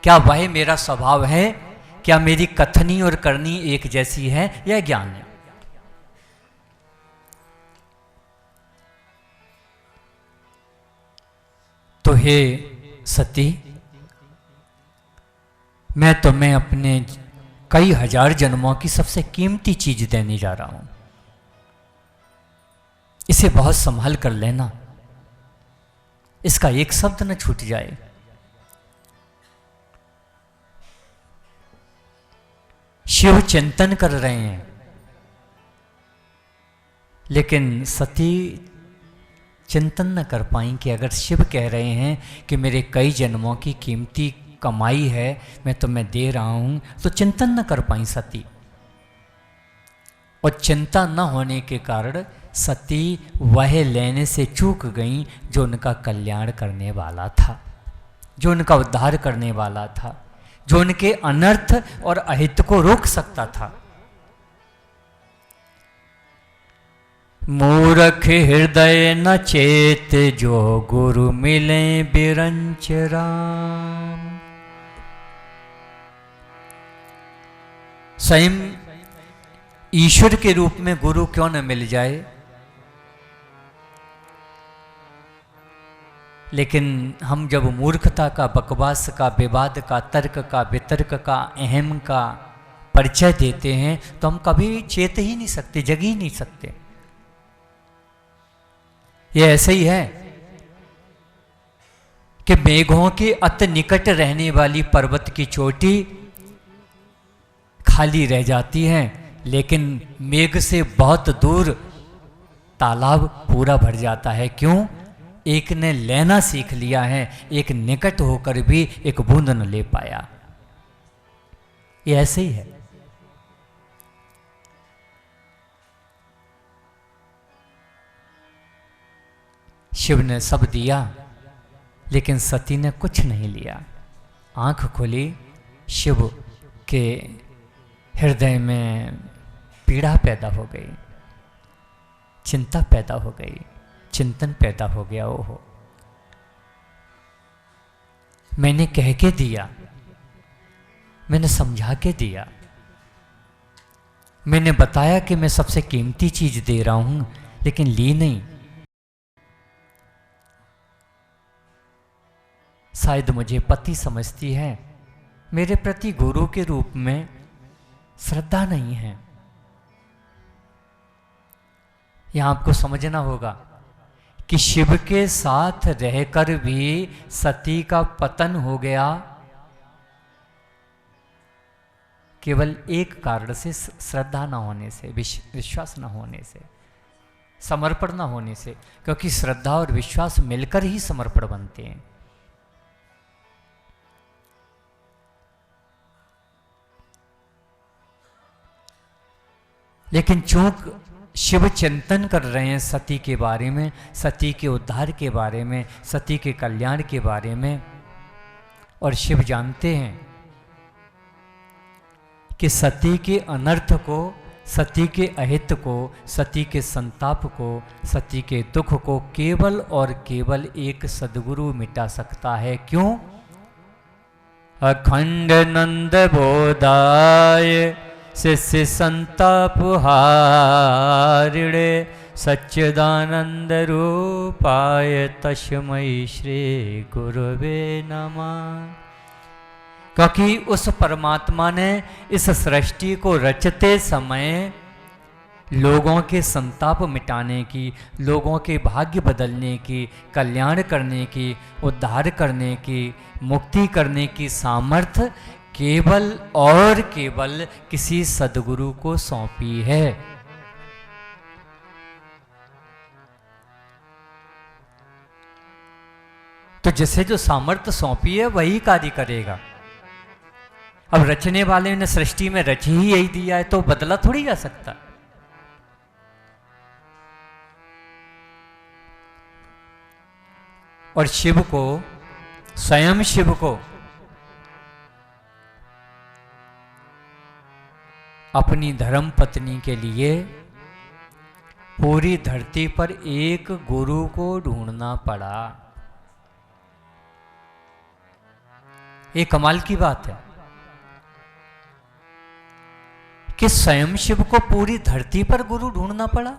क्या वह मेरा स्वभाव है? क्या मेरी कथनी और करनी एक जैसी है? यह ज्ञान है। तो हे सती, मैं तुम्हें अपने कई हजार जन्मों की सबसे कीमती चीज देने जा रहा हूं। इसे बहुत संभाल कर लेना। इसका एक शब्द न छूट जाए। शिव चिंतन कर रहे हैं, लेकिन सती चिंतन न कर पाई कि अगर शिव कह रहे हैं कि मेरे कई जन्मों की कीमती कमाई है, मैं तुम्हें दे रहा हूं, तो चिंतन न कर पाई सती। और चिंता न होने के कारण सती वह लेने से चूक गई जो उनका कल्याण करने वाला था, जो उनका उद्धार करने वाला था, जो उनके अनर्थ और अहित को रोक सकता था। मूर्ख हृदय न चेत जो गुरु मिले बिरंच राम। स्वयं ईश्वर के रूप में गुरु क्यों न मिल जाए, लेकिन हम जब मूर्खता का, बकवास का, विवाद का, तर्क का, वितर्क का, अहम का परिचय देते हैं तो हम कभी चेत ही नहीं सकते, जग ही नहीं सकते। ये ऐसे ही है कि मेघों के अति निकट रहने वाली पर्वत की चोटी खाली रह जाती है, लेकिन मेघ से बहुत दूर तालाब पूरा भर जाता है। क्यों? एक ने लेना सीख लिया है, एक निकट होकर भी एक बूंद न ले पाया। ये ऐसे ही है। शिव ने सब दिया, लेकिन सती ने कुछ नहीं लिया। आंख खुली, शिव के हृदय में पीड़ा पैदा हो गई, चिंता पैदा हो गई, चिंतन पैदा हो गया। ओहो, मैंने कह के दिया, मैंने समझा के दिया, मैंने बताया कि मैं सबसे कीमती चीज दे रहा हूं, लेकिन ली नहीं। शायद मुझे पति समझती है, मेरे प्रति गुरु के रूप में श्रद्धा नहीं है। यहां आपको समझना होगा कि शिव के साथ रहकर भी सती का पतन हो गया केवल एक कारण से, श्रद्धा न होने से, विश्वास न होने से, समर्पण न होने से। क्योंकि श्रद्धा और विश्वास मिलकर ही समर्पण बनते हैं। लेकिन चूंक शिव चिंतन कर रहे हैं सती के बारे में, सती के उद्धार के बारे में, सती के कल्याण के बारे में, और शिव जानते हैं कि सती के अनर्थ को, सती के अहित को, सती के संताप को, सती के दुख को केवल और केवल एक सद्गुरु मिटा सकता है। क्यों? अखंड नंद बोधाय शिष्य संताप हारिणे सच्चिदानंद रूपाय तस्मै श्री गुरुवे नमः। क्योंकि उस परमात्मा ने इस सृष्टि को रचते समय लोगों के संताप मिटाने की, लोगों के भाग्य बदलने की, कल्याण करने की, उद्धार करने की, मुक्ति करने की सामर्थ्य केवल और केवल किसी सद्गुरु को सौंपी है। तो जिसे जो सामर्थ्य सौंपी है वही कार्य करेगा। अब रचने वाले ने सृष्टि में रच ही यही दिया है, तो बदला थोड़ी जा सकता। और शिव को, स्वयं शिव को अपनी धर्म पत्नी के लिए पूरी धरती पर एक गुरु को ढूंढना पड़ा। ये कमाल की बात है कि स्वयं शिव को पूरी धरती पर गुरु ढूंढना पड़ा।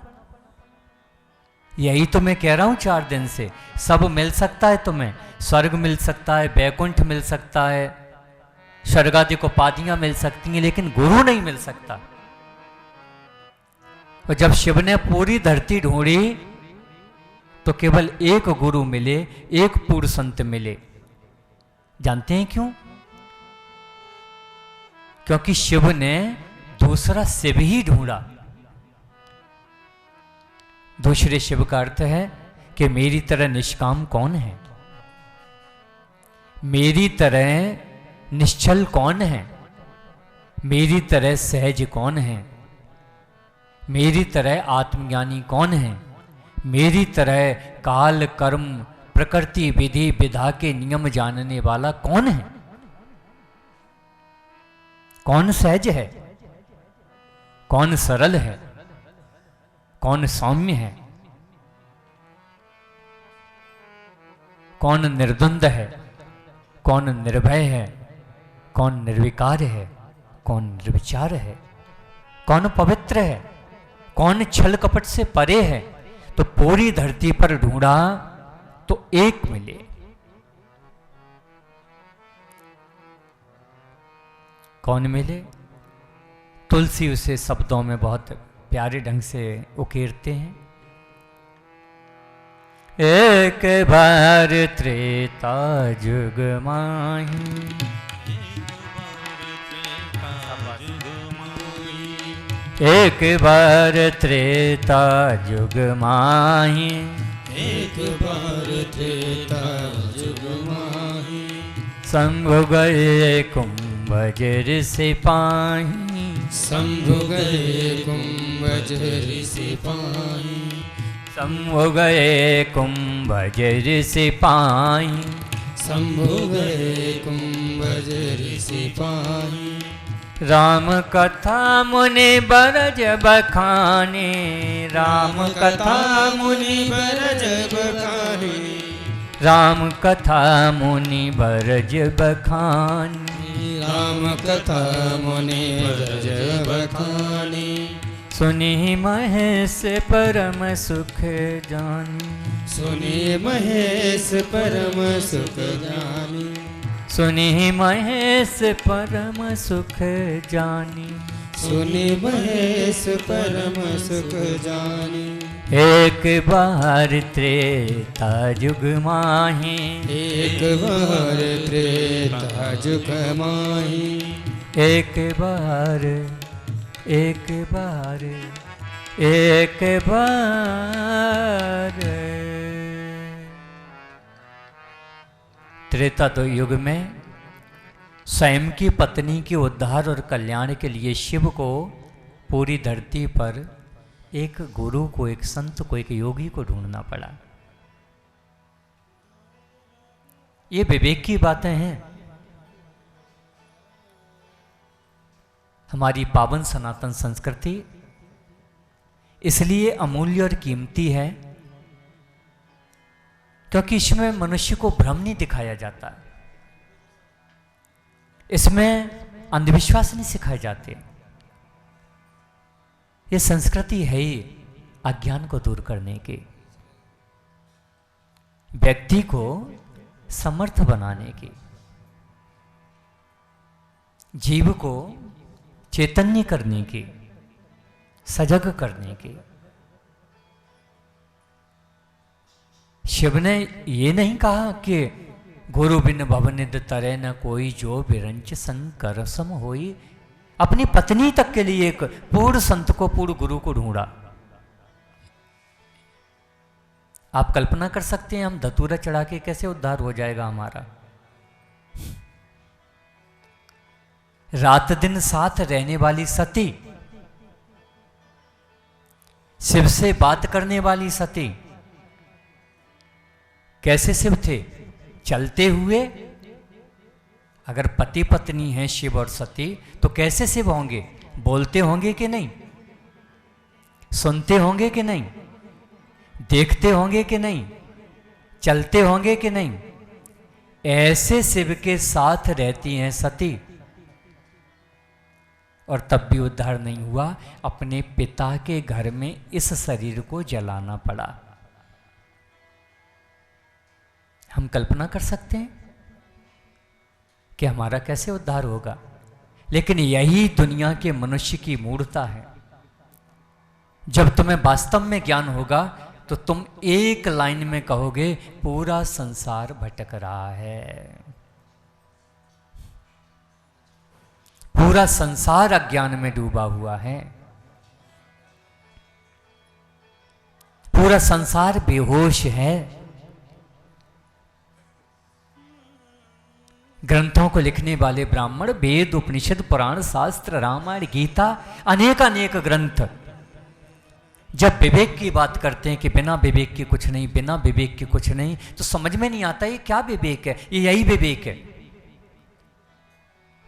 यही तो मैं कह रहा हूं 4 दिन से, सब मिल सकता है तुम्हें। स्वर्ग मिल सकता है, बैकुंठ मिल सकता है, स्वर्गादि को उपाधियां मिल सकती हैं, लेकिन गुरु नहीं मिल सकता। और जब शिव ने पूरी धरती ढूंढी तो केवल एक गुरु मिले, एक पूर्ण संत मिले। जानते हैं क्यों? क्योंकि शिव ने दूसरा शिव ही ढूंढा। दूसरे शिव का अर्थ है कि मेरी तरह निष्काम कौन है, मेरी तरह निश्चल कौन है, मेरी तरह सहज कौन है, मेरी तरह आत्मज्ञानी कौन है, मेरी तरह काल कर्म प्रकृति विधि विधा के नियम जानने वाला कौन है? कौन सहज है, कौन सरल है, कौन सौम्य है, कौन निर्द्वंद है, कौन निर्भय है, कौन निर्विकार है, कौन निर्विचार है, कौन पवित्र है, कौन छल कपट से परे है। तो पूरी धरती पर ढूंढा तो एक मिले। कौन मिले? तुलसी उसे शब्दों में बहुत प्यारे ढंग से उकेरते हैं। एक बार त्रेता जुग माही, एक बार त्रेता जुग माही, एक बार त्रेता जुग माही, शंभु गए कुंभजर सिपाही, शंभु गए कुंभजर सिपाही, शंभु गए कुंभजर सिपाही, शंभु गए कुंभजर सिपाही। राम कथा मुनि बरज बखाने, राम कथा मुनि बरज बखानी, राम कथा मुनि बरज बखानी, राम कथा मुनि बरज बखानी। सुनी महेश परम सुख जानी, सुनी महेश परम सुख जानी, सुनी महेश परम सुख जानी, सुनी महेश परम सुख जानी। एक बार त्रेता जुग माही, एक बार त्रेता जुग माही, एक बार, एक बार, एक बार। त्रेता तो युग में स्वयं की पत्नी के उद्धार और कल्याण के लिए शिव को पूरी धरती पर एक गुरु को, एक संत को, एक योगी को ढूंढना पड़ा। ये विवेक की बातें हैं। हमारी पावन सनातन संस्कृति इसलिए अमूल्य और कीमती है क्योंकि इसमें मनुष्य को भ्रम नहीं दिखाया जाता, इसमें अंधविश्वास नहीं सिखाए जाते। ये संस्कृति है ही अज्ञान को दूर करने की, व्यक्ति को समर्थ बनाने की, जीव को चैतन्य करने की, सजग करने की। शिव ने ये नहीं कहा कि गुरु बिन भवनिध तरे न कोई जो विरंच संकर सम होई। अपनी पत्नी तक के लिए एक पूर्ण संत को, पूर्ण गुरु को ढूंढा। आप कल्पना कर सकते हैं हम धतूरा चढ़ा के कैसे उद्धार हो जाएगा हमारा। रात दिन साथ रहने वाली सती, शिव से बात करने वाली सती, कैसे शिव थे? चलते हुए। अगर पति पत्नी हैं शिव और सती तो कैसे शिव होंगे? बोलते होंगे कि नहीं? सुनते होंगे कि नहीं? देखते होंगे कि नहीं? चलते होंगे कि नहीं? ऐसे शिव के साथ रहती हैं सती, और तब भी उद्धार नहीं हुआ। अपने पिता के घर में इस शरीर को जलाना पड़ा। हम कल्पना कर सकते हैं कि हमारा कैसे उद्धार होगा। लेकिन यही दुनिया के मनुष्य की मूर्खता है। जब तुम्हें वास्तव में ज्ञान होगा तो तुम एक लाइन में कहोगे पूरा संसार भटक रहा है, पूरा संसार अज्ञान में डूबा हुआ है, पूरा संसार बेहोश है। ग्रंथों को लिखने वाले ब्राह्मण वेद उपनिषद पुराण शास्त्र रामायण गीता अनेक अनेक ग्रंथ जब विवेक की बात करते हैं कि बिना विवेक के कुछ नहीं, बिना विवेक के कुछ नहीं, तो समझ में नहीं आता ये क्या विवेक है। ये यही विवेक है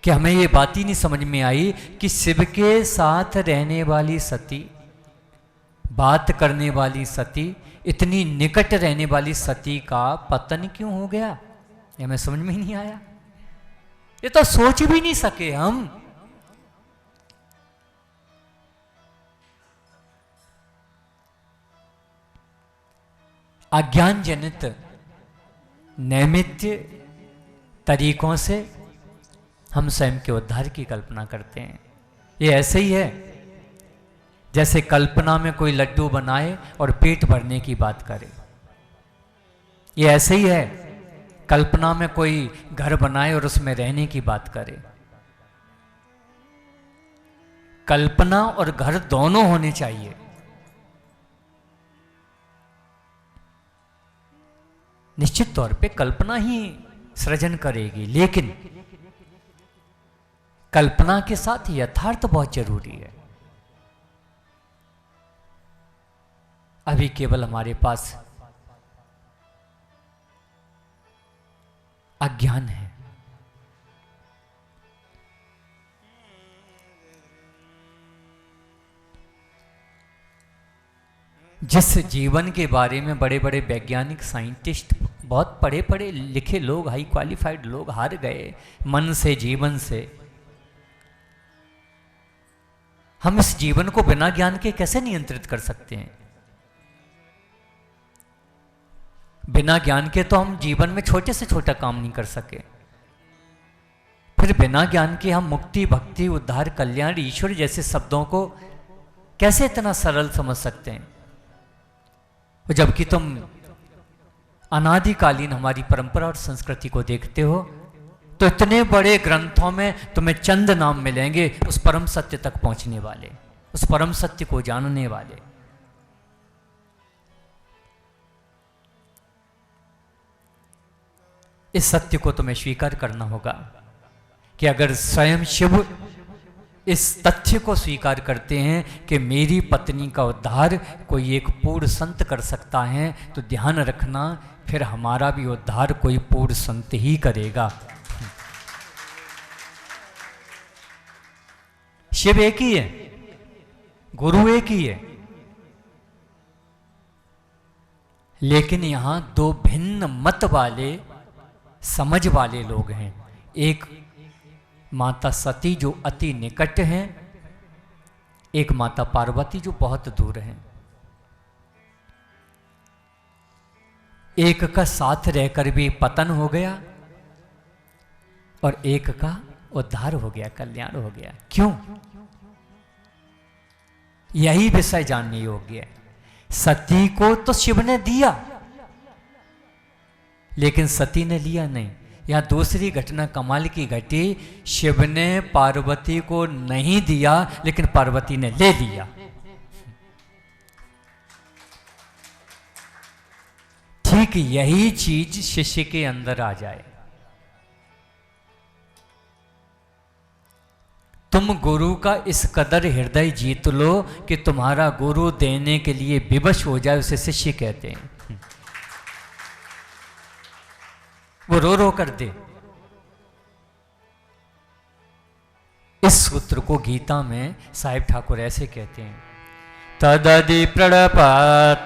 कि हमें ये बात ही नहीं समझ में आई कि शिव के साथ रहने वाली सती, बात करने वाली सती, इतनी निकट रहने वाली सती का पतन क्यों हो गया, ये हमें समझ में ही नहीं आया। ये तो सोच भी नहीं सके हम। अज्ञान जनित नैमित्य तरीकों से हम स्वयं के उद्धार की कल्पना करते हैं। ये ऐसे ही है जैसे कल्पना में कोई लड्डू बनाए और पेट भरने की बात करे। ये ऐसे ही है कल्पना में कोई घर बनाए और उसमें रहने की बात करे। कल्पना और घर दोनों होने चाहिए। निश्चित तौर पे कल्पना ही सृजन करेगी, लेकिन कल्पना के साथ यथार्थ बहुत जरूरी है। अभी केवल हमारे पास अज्ञान है। जिस जीवन के बारे में बड़े बड़े वैज्ञानिक साइंटिस्ट, बहुत पढ़े पढ़े लिखे लोग, हाई क्वालिफाइड लोग हार गए मन से, जीवन से, हम इस जीवन को बिना ज्ञान के कैसे नियंत्रित कर सकते हैं? बिना ज्ञान के तो हम जीवन में छोटे से छोटा काम नहीं कर सके। फिर बिना ज्ञान के हम मुक्ति, भक्ति, उद्धार, कल्याण, ईश्वर जैसे शब्दों को कैसे इतना सरल समझ सकते हैं? जबकि तुम अनादिकालीन हमारी परंपरा और संस्कृति को देखते हो तो इतने बड़े ग्रंथों में तुम्हें चंद नाम मिलेंगे उस परम सत्य तक पहुंचने वाले, उस परम सत्य को जानने वाले। इस सत्य को तुम्हें स्वीकार करना होगा कि अगर स्वयं शिव इस तथ्य को स्वीकार करते हैं कि मेरी पत्नी का उद्धार कोई एक पूर्ण संत कर सकता है, तो ध्यान रखना फिर हमारा भी उद्धार कोई पूर्ण संत ही करेगा। शिव एक ही है, गुरु एक ही है, लेकिन यहां दो भिन्न मत वाले, समझ वाले लोग हैं। एक माता सती जो अति निकट हैं, एक माता पार्वती जो बहुत दूर हैं। एक का साथ रहकर भी पतन हो गया और एक का उद्धार हो गया, कल्याण हो गया। क्यों? यही विषय जानने योग्य है। सती को तो शिव ने दिया, लेकिन सती ने लिया नहीं। यहां दूसरी घटना कमाल की घटी, शिव ने पार्वती को नहीं दिया लेकिन पार्वती ने ले लिया। ठीक यही चीज शिष्य के अंदर आ जाए। तुम गुरु का इस कदर हृदय जीत लो कि तुम्हारा गुरु देने के लिए विवश हो जाए, उसे शिष्य कहते हैं। वो रो रो कर दे। इस सूत्र को गीता में साहिब ठाकुर ऐसे कहते हैं, तददि प्रणपातेन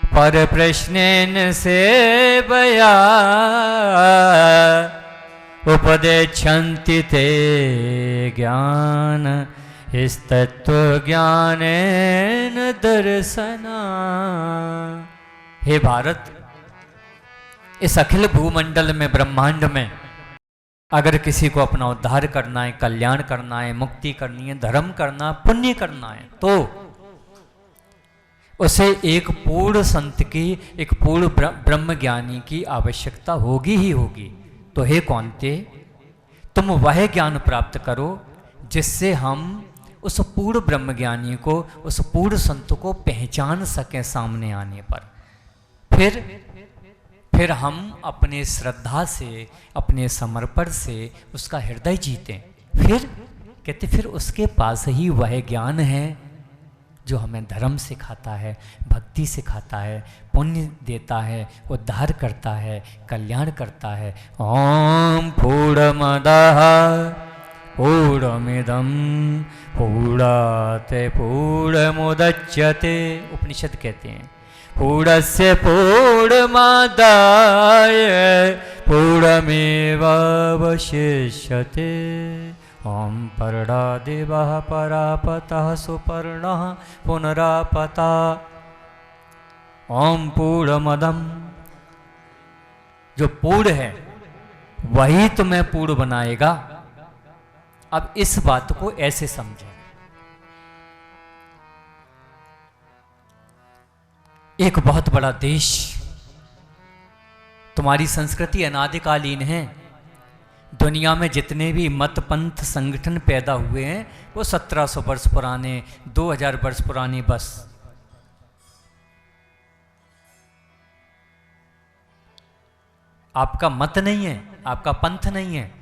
पर प्रश्नेन से बया उपदेक्षन्ति ते ज्ञान इस तत्व ज्ञानेन दर्शना। हे भारत, इस अखिल भूमंडल में, ब्रह्मांड में अगर किसी को अपना उद्धार करना है, कल्याण करना है, मुक्ति करनी है, धर्म करना, पुण्य करना है, तो उसे एक पूर्ण संत की, एक पूर्ण ब्रह्म ज्ञानी की आवश्यकता होगी ही होगी। तो हे कौन्ते, तुम वह ज्ञान प्राप्त करो जिससे हम उस पूर्ण ब्रह्म ज्ञानी को, उस पूर्ण संत को पहचान सकें सामने आने पर। फिर हम अपने श्रद्धा से, अपने समर्पण से उसका हृदय जीतें। फिर कहते फिर उसके पास ही वह ज्ञान है जो हमें धर्म सिखाता है, भक्ति सिखाता है, पुण्य देता है, उद्धार करता है, कल्याण करता है। ओम पूर्णमदः पूर्णमिदं पूर्णात् पूर्णमुदच्यते, उपनिषद कहते हैं पूर्णस्य पूर्णमादाय पूर्णमेवावशिष्यते। ओम पर्णादेवः परापतः सुपर्णः पुनरापता। ओम पूर्णमदम, जो पूर्ण है वही तुम्हें पूर्ण बनाएगा। अब इस बात को ऐसे समझें, एक बहुत बड़ा देश, तुम्हारी संस्कृति अनादिकालीन है। दुनिया में जितने भी मत पंथ संगठन पैदा हुए हैं वो 1700 वर्ष पुराने, 2000 वर्ष पुराने बस। आपका मत नहीं है, आपका पंथ नहीं है,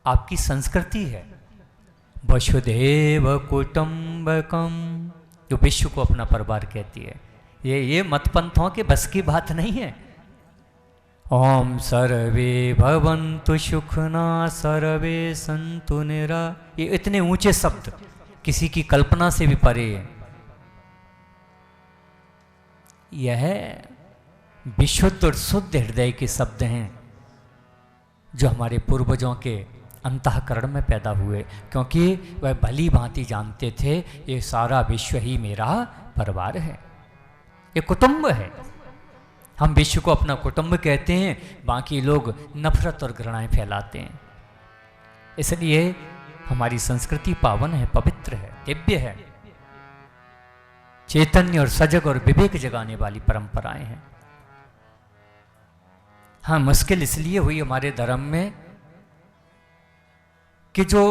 आपकी संस्कृति है। वसुधैव कुटुंबकम, जो विश्व को अपना परिवार कहती है। ये मत पंथों के बस की बात नहीं है। ओम सर्वे भवन्तु सुखिना सर्वे सन्तु निरा, ये इतने ऊंचे शब्द किसी की कल्पना से भी परे है। यह विशुद्ध और शुद्ध हृदय के शब्द हैं जो हमारे पूर्वजों के अंतःकरण में पैदा हुए, क्योंकि वह भली भांति जानते थे ये सारा विश्व ही मेरा परिवार है, ये कुटुंब है। हम विश्व को अपना कुटुंब कहते हैं, बाकी लोग नफरत और घृणाएं फैलाते हैं। इसलिए हमारी संस्कृति पावन है, पवित्र है, दिव्य है, चैतन्य और सजग और विवेक जगाने वाली परंपराएं हैं। हाँ, मुश्किल इसलिए हुई हमारे धर्म में कि जो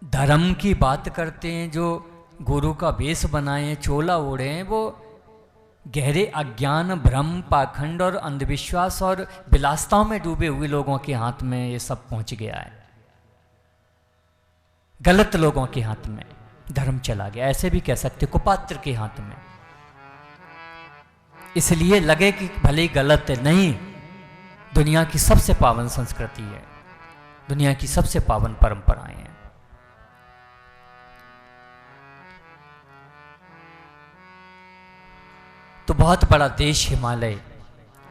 धर्म की बात करते हैं, जो गुरु का वेश बनाए, चोला ओढ़े हैं, वो गहरे अज्ञान, भ्रम, पाखंड और अंधविश्वास और विलासिताओं में डूबे हुए लोगों के हाथ में ये सब पहुंच गया है। गलत लोगों के हाथ में धर्म चला गया, ऐसे भी कह सकते, कुपात्र के हाथ में। इसलिए लगे कि भले ही गलत है, नहीं, दुनिया की सबसे पावन संस्कृति है, दुनिया की सबसे पावन परंपराएं हैं। तो बहुत बड़ा देश हिमालय,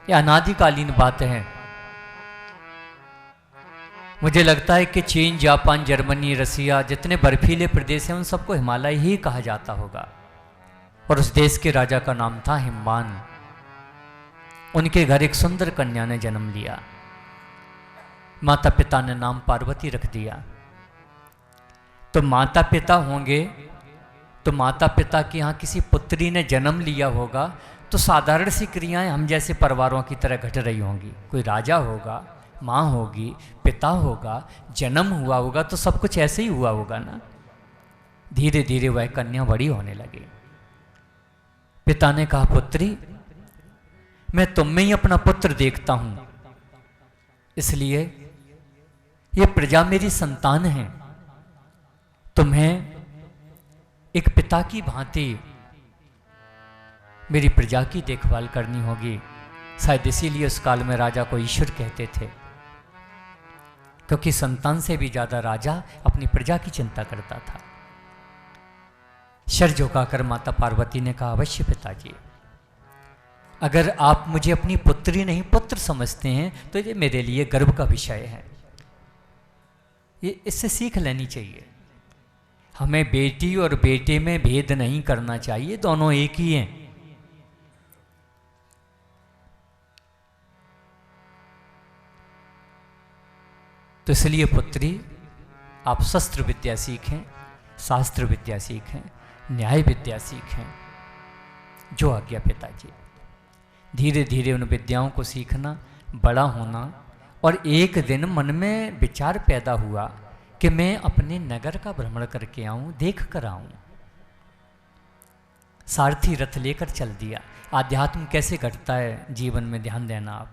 ये अनादिकालीन बात है। मुझे लगता है कि चीन, जापान, जर्मनी, रसिया, जितने बर्फीले प्रदेश हैं उन सबको हिमालय ही कहा जाता होगा। और उस देश के राजा का नाम था हिमवान। उनके घर एक सुंदर कन्या ने जन्म लिया। माता पिता ने नाम पार्वती रख दिया। तो माता पिता होंगे, तो माता पिता के यहाँ किसी पुत्री ने जन्म लिया होगा, तो साधारण सी क्रियाएं हम जैसे परिवारों की तरह घट रही होंगी। कोई राजा होगा, माँ होगी, पिता होगा, जन्म हुआ होगा, तो सब कुछ ऐसे ही हुआ होगा ना। धीरे धीरे वह कन्या बड़ी होने लगी। पिता ने कहा, पुत्री, मैं तुम में ही अपना पुत्र देखता हूं, इसलिए ये प्रजा मेरी संतान है। तुम्हें एक पिता की भांति मेरी प्रजा की देखभाल करनी होगी। शायद इसीलिए उस काल में राजा को ईश्वर कहते थे, क्योंकि संतान से भी ज्यादा राजा अपनी प्रजा की चिंता करता था। सिर झुकाकर माता पार्वती ने कहा, अवश्य पिताजी, अगर आप मुझे अपनी पुत्री नहीं पुत्र समझते हैं तो ये मेरे लिए गर्व का विषय है। ये इससे सीख लेनी चाहिए। हमें बेटी और बेटे में भेद नहीं करना चाहिए, दोनों एक ही हैं। तो इसलिए पुत्री, आप शस्त्र विद्या सीखें, शास्त्र विद्या सीखें, न्याय विद्या सीखें, जो आज्ञा पिताजी। धीरे धीरे उन विद्याओं को सीखना, बड़ा होना, और एक दिन मन में विचार पैदा हुआ कि मैं अपने नगर का भ्रमण करके आऊं, देख कर आऊं। सारथी रथ लेकर चल दिया। आध्यात्म कैसे घटता है जीवन में, ध्यान देना आप।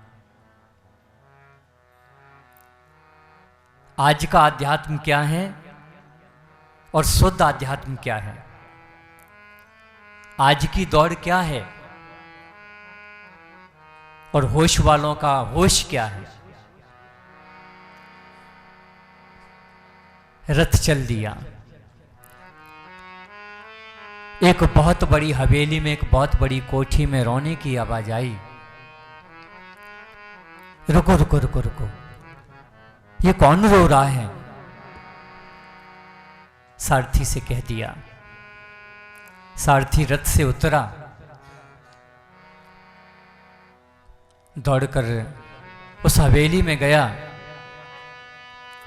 आज का आध्यात्म क्या है और शुद्ध आध्यात्म क्या है? आज की दौड़ क्या है और होश वालों का होश क्या है? रथ चल दिया। एक बहुत बड़ी हवेली में, एक बहुत बड़ी कोठी में रोने की आवाज आई। रुको रुको रुको रुको, ये कौन रो रहा है? सारथी से कह दिया। सारथी रथ से उतरा, दौड़कर उस हवेली में गया,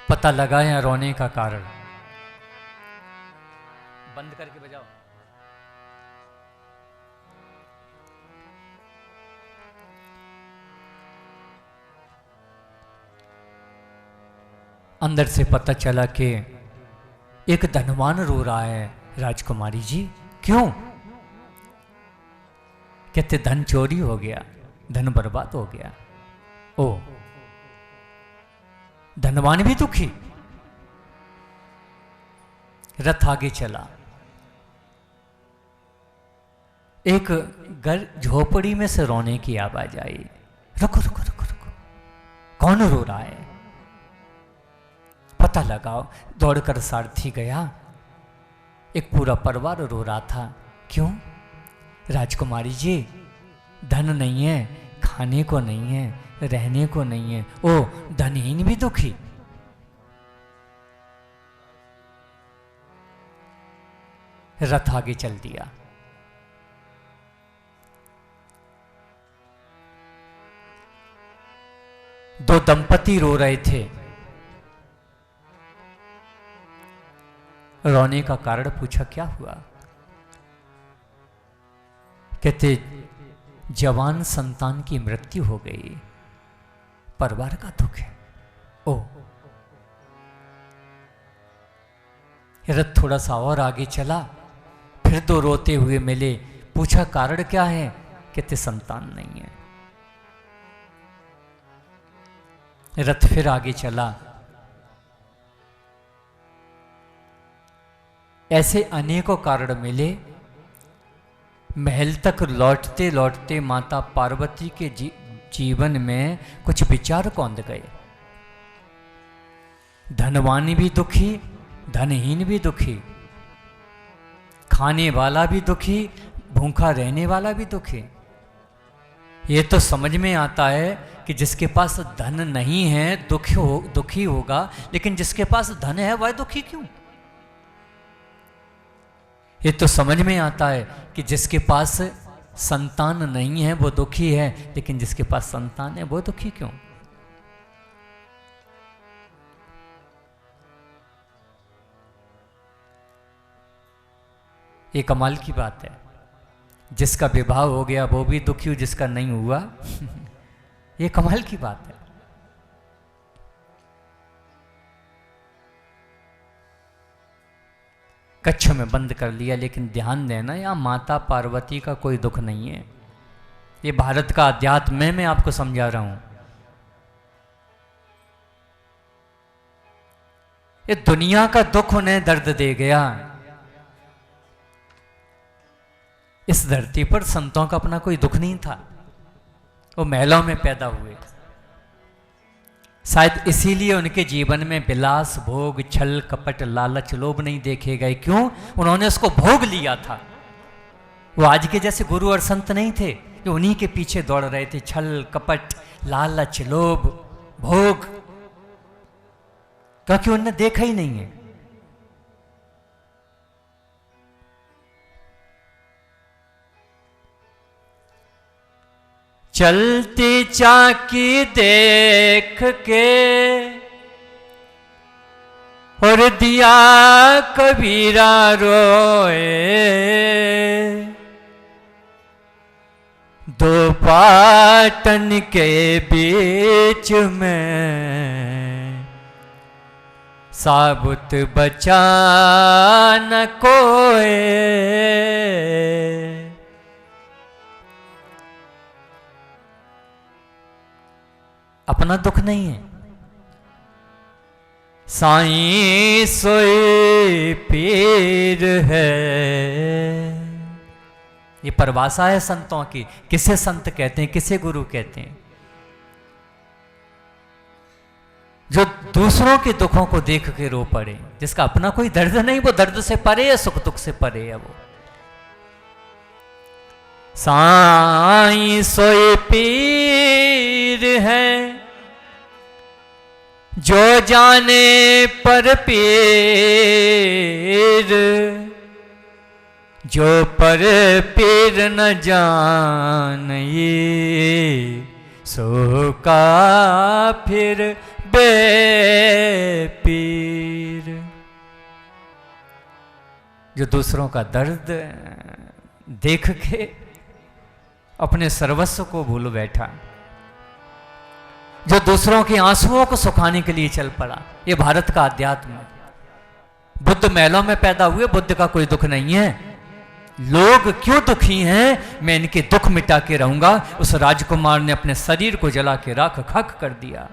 पता लगाया रोने का कारण। बंद करके बजाओ। अंदर से पता चला कि एक धनवान रो रहा है। राजकुमारी जी, क्यों? कहते धन चोरी हो गया, धन बर्बाद हो गया। ओ, धनवान भी दुखी। रथ आगे चला। एक घर झोपड़ी में से रोने की आवाज आई। रुको रुको रुको रुको, कौन रो रहा है? पता लगाओ। दौड़कर सारथी गया। एक पूरा परिवार रो रहा था। क्यों? राजकुमारी जी, धन नहीं है, खाने को नहीं है, रहने को नहीं है। ओ, धनहीन भी दुखी। रथ आगे चल दिया। दो दंपति रो रहे थे। रोने का कारण पूछा, क्या हुआ? कहते जवान संतान की मृत्यु हो गई, परिवार का दुख है। ओ, रथ थोड़ा सा और आगे चला। फिर दो रोते हुए मिले। पूछा कारण क्या है? कहते संतान नहीं है। रथ फिर आगे चला। ऐसे अनेकों कारण मिले। महल तक लौटते लौटते माता पार्वती के जीवन में कुछ विचार कौंध गए। धनवान भी दुखी, धनहीन भी दुखी, खाने वाला भी दुखी, भूखा रहने वाला भी दुखी। ये तो समझ में आता है कि जिसके पास धन नहीं है दुखी होगा, लेकिन जिसके पास धन है वह दुखी क्यों? ये तो समझ में आता है कि जिसके पास संतान नहीं है वो दुखी है, लेकिन जिसके पास संतान है वो दुखी क्यों? ये कमाल की बात है। जिसका विवाह हो गया वो भी दुखी हो, जिसका नहीं हुआ ये कमाल की बात है। कच्छ में बंद कर लिया, लेकिन ध्यान देना यहाँ माता पार्वती का कोई दुख नहीं है। ये भारत का अध्यात्म है, मैं आपको समझा रहा हूं। ये दुनिया का दुख उन्हें दर्द दे गया। इस धरती पर संतों का अपना कोई दुख नहीं था। वो महलों में पैदा हुए। शायद इसीलिए उनके जीवन में विलास, भोग, छल, कपट, लालच, लोभ नहीं देखे गए। क्यों? उन्होंने उसको भोग लिया था। वो आज के जैसे गुरु और संत नहीं थे जो उन्हीं के पीछे दौड़ रहे थे। छल, कपट, लालच, लोभ, भोग, क्योंकि उन्होंने देखा ही नहीं है। चलती चाकी देख के और दिया कबीरा रोए, दो पाटन के बीच में साबुत बचा न कोई। अपना दुख नहीं है, साईं सोई पीर है। ये परिभाषा है संतों की। किसे संत कहते हैं, किसे गुरु कहते हैं? जो दूसरों के दुखों को देख के रो पड़े, जिसका अपना कोई दर्द नहीं, वो दर्द से परे है, सुख दुख से परे है वो। साईं सोई पीर है, जो जाने पर पीर, जो पर पीर न जाने सो काफिर बेपीर। जो दूसरों का दर्द देख के अपने सर्वस्व को भूल बैठा, जो दूसरों के आंसुओं को सुखाने के लिए चल पड़ा, ये भारत का अध्यात्म है। बुद्ध महलों में पैदा हुए, बुद्ध का कोई दुख नहीं है। लोग क्यों दुखी हैं, मैं इनके दुख मिटा के रहूंगा। उस राजकुमार ने अपने शरीर को जला के राख खाक कर दिया।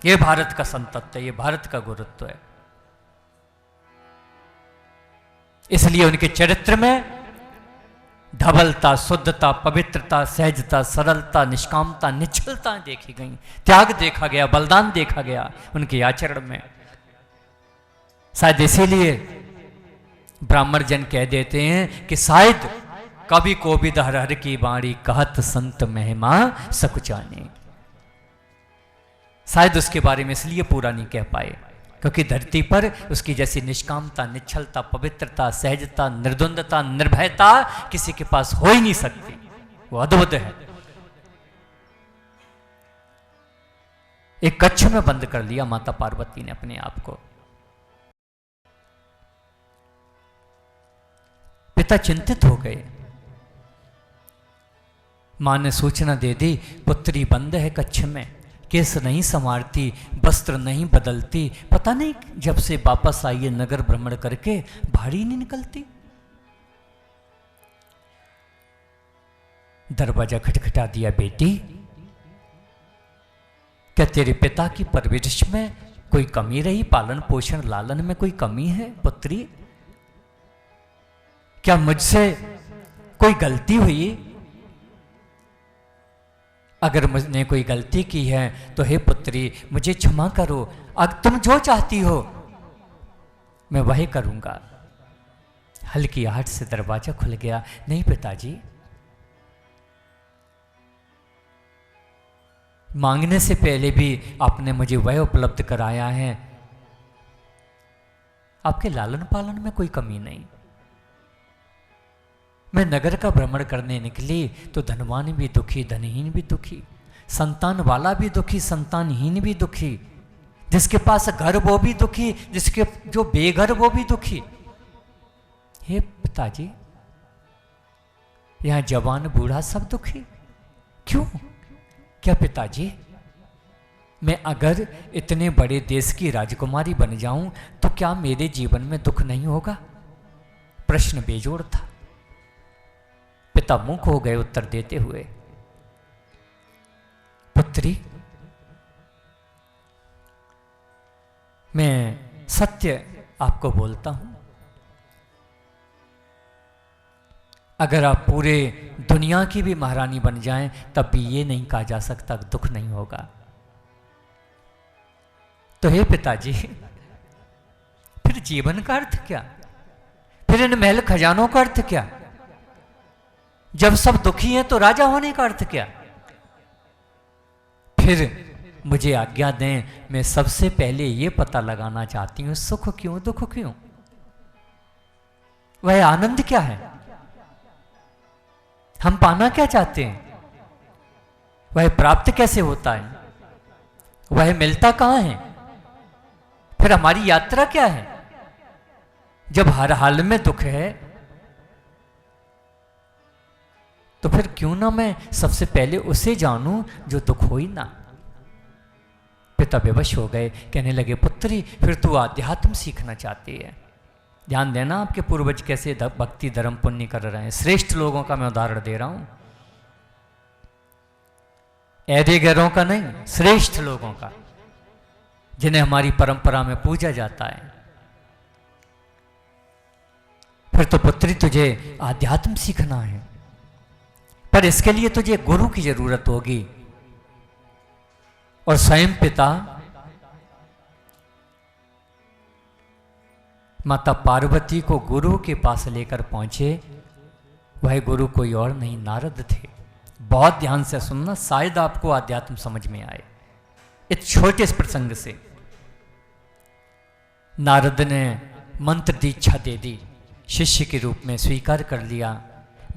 ये भारत का संतत्व है, ये भारत का गुरुत्व है। इसलिए उनके चरित्र में धवलता, शुद्धता, पवित्रता, सहजता, सरलता, निष्कामता, निश्चलता देखी गई, त्याग देखा गया, बलिदान देखा गया उनके आचरण में। शायद इसीलिए ब्राह्मण जन कह देते हैं कि शायद कवि को भी हर की बाणी कहत संत महिमा सकुचाने। शायद उसके बारे में इसलिए पूरा नहीं कह पाए क्योंकि धरती पर उसकी जैसी निष्कामता, निश्चलता, पवित्रता, सहजता, निर्द्वंदता, निर्भयता किसी के पास हो ही नहीं सकती। वो अद्भुत है। एक कच्छ में बंद कर लिया माता पार्वती ने अपने आप को। पिता चिंतित हो गए। मां ने सूचना दे दी, पुत्री बंद है कच्छ में, केस नहीं संवारती, वस्त्र नहीं बदलती, पता नहीं जब से वापस आई है नगर भ्रमण करके भाड़ी नहीं निकलती। दरवाजा खटखटा दिया, बेटी क्या तेरे पिता की परवरिश में कोई कमी रही, पालन पोषण लालन में कोई कमी है पुत्री? क्या मुझसे कोई गलती हुई? अगर मुझने कोई गलती की है तो हे पुत्री मुझे क्षमा करो, अब तुम जो चाहती हो मैं वही करूंगा। हल्की आहट से दरवाजा खुल गया। नहीं पिताजी, मांगने से पहले भी आपने मुझे वह उपलब्ध कराया है। आपके लालन पालन में कोई कमी नहीं। मैं नगर का भ्रमण करने निकली तो धनवान भी दुखी, धनहीन भी दुखी, संतान वाला भी दुखी, संतानहीन भी दुखी, जिसके पास घर वो भी दुखी, जिसके जो बेघर वो भी दुखी। हे पिताजी, यहां जवान बूढ़ा सब दुखी क्यों? क्या पिताजी मैं अगर इतने बड़े देश की राजकुमारी बन जाऊं तो क्या मेरे जीवन में दुख नहीं होगा? प्रश्न बेजोड़ था। पिता मुंह हो गए उत्तर देते हुए। पुत्री, मैं सत्य आपको बोलता हूं, अगर आप पूरे दुनिया की भी महारानी बन जाएं तब भी ये नहीं कहा जा सकता दुख नहीं होगा। तो हे पिताजी, फिर जीवन का अर्थ क्या? फिर इन महल खजानों का अर्थ क्या? जब सब दुखी हैं तो राजा होने का अर्थ क्या? फिर मुझे आज्ञा दें, मैं सबसे पहले ये पता लगाना चाहती हूं सुख क्यों, दुख क्यों? वह आनंद क्या है? हम पाना क्या चाहते हैं? वह प्राप्त कैसे होता है? वह मिलता कहां है? फिर हमारी यात्रा क्या है? जब हर हाल में दुख है तो फिर क्यों ना मैं सबसे पहले उसे जानूं जो दुख हो ही ना। पिता बेवश हो गए, कहने लगे पुत्री फिर तू आध्यात्म सीखना चाहती है। ध्यान देना आपके पूर्वज कैसे भक्ति धर्म पुण्य कर रहे हैं। श्रेष्ठ लोगों का मैं उदाहरण दे रहा हूं, ऐरे गैरों का नहीं, श्रेष्ठ लोगों का, जिन्हें हमारी परंपरा में पूजा जाता है। फिर तो पुत्री तुझे आध्यात्म सीखना है, पर इसके लिए तुझे गुरु की जरूरत होगी। और स्वयं पिता माता पार्वती को गुरु के पास लेकर पहुंचे। वह गुरु कोई और नहीं, नारद थे। बहुत ध्यान से सुनना, शायद आपको आध्यात्म समझ में आए इस छोटे से प्रसंग से। नारद ने मंत्र दीक्षा दे दी, शिष्य के रूप में स्वीकार कर लिया,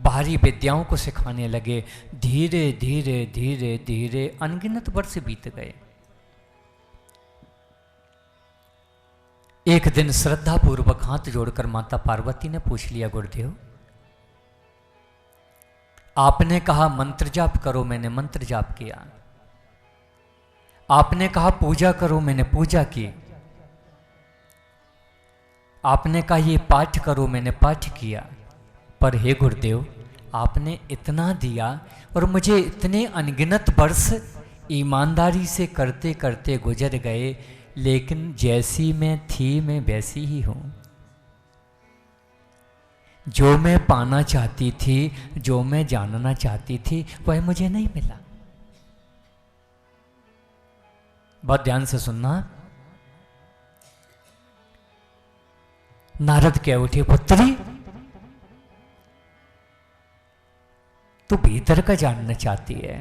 बाहरी विद्याओं को सिखाने लगे। धीरे धीरे धीरे धीरे अनगिनत वर्ष बीत गए। एक दिन श्रद्धा पूर्वक हाथ जोड़कर माता पार्वती ने पूछ लिया, गुरुदेव आपने कहा मंत्र जाप करो, मैंने मंत्र जाप किया। आपने कहा पूजा करो, मैंने पूजा की। आपने कहा ये पाठ करो, मैंने पाठ किया। पर हे गुरुदेव आपने इतना दिया और मुझे इतने अनगिनत वर्ष ईमानदारी से करते करते गुजर गए, लेकिन जैसी मैं थी मैं वैसी ही हूं। जो मैं पाना चाहती थी, जो मैं जानना चाहती थी, वह मुझे नहीं मिला। बहुत ध्यान से सुनना। नारद कह उठे, पुत्री तू भीतर का जानना चाहती है,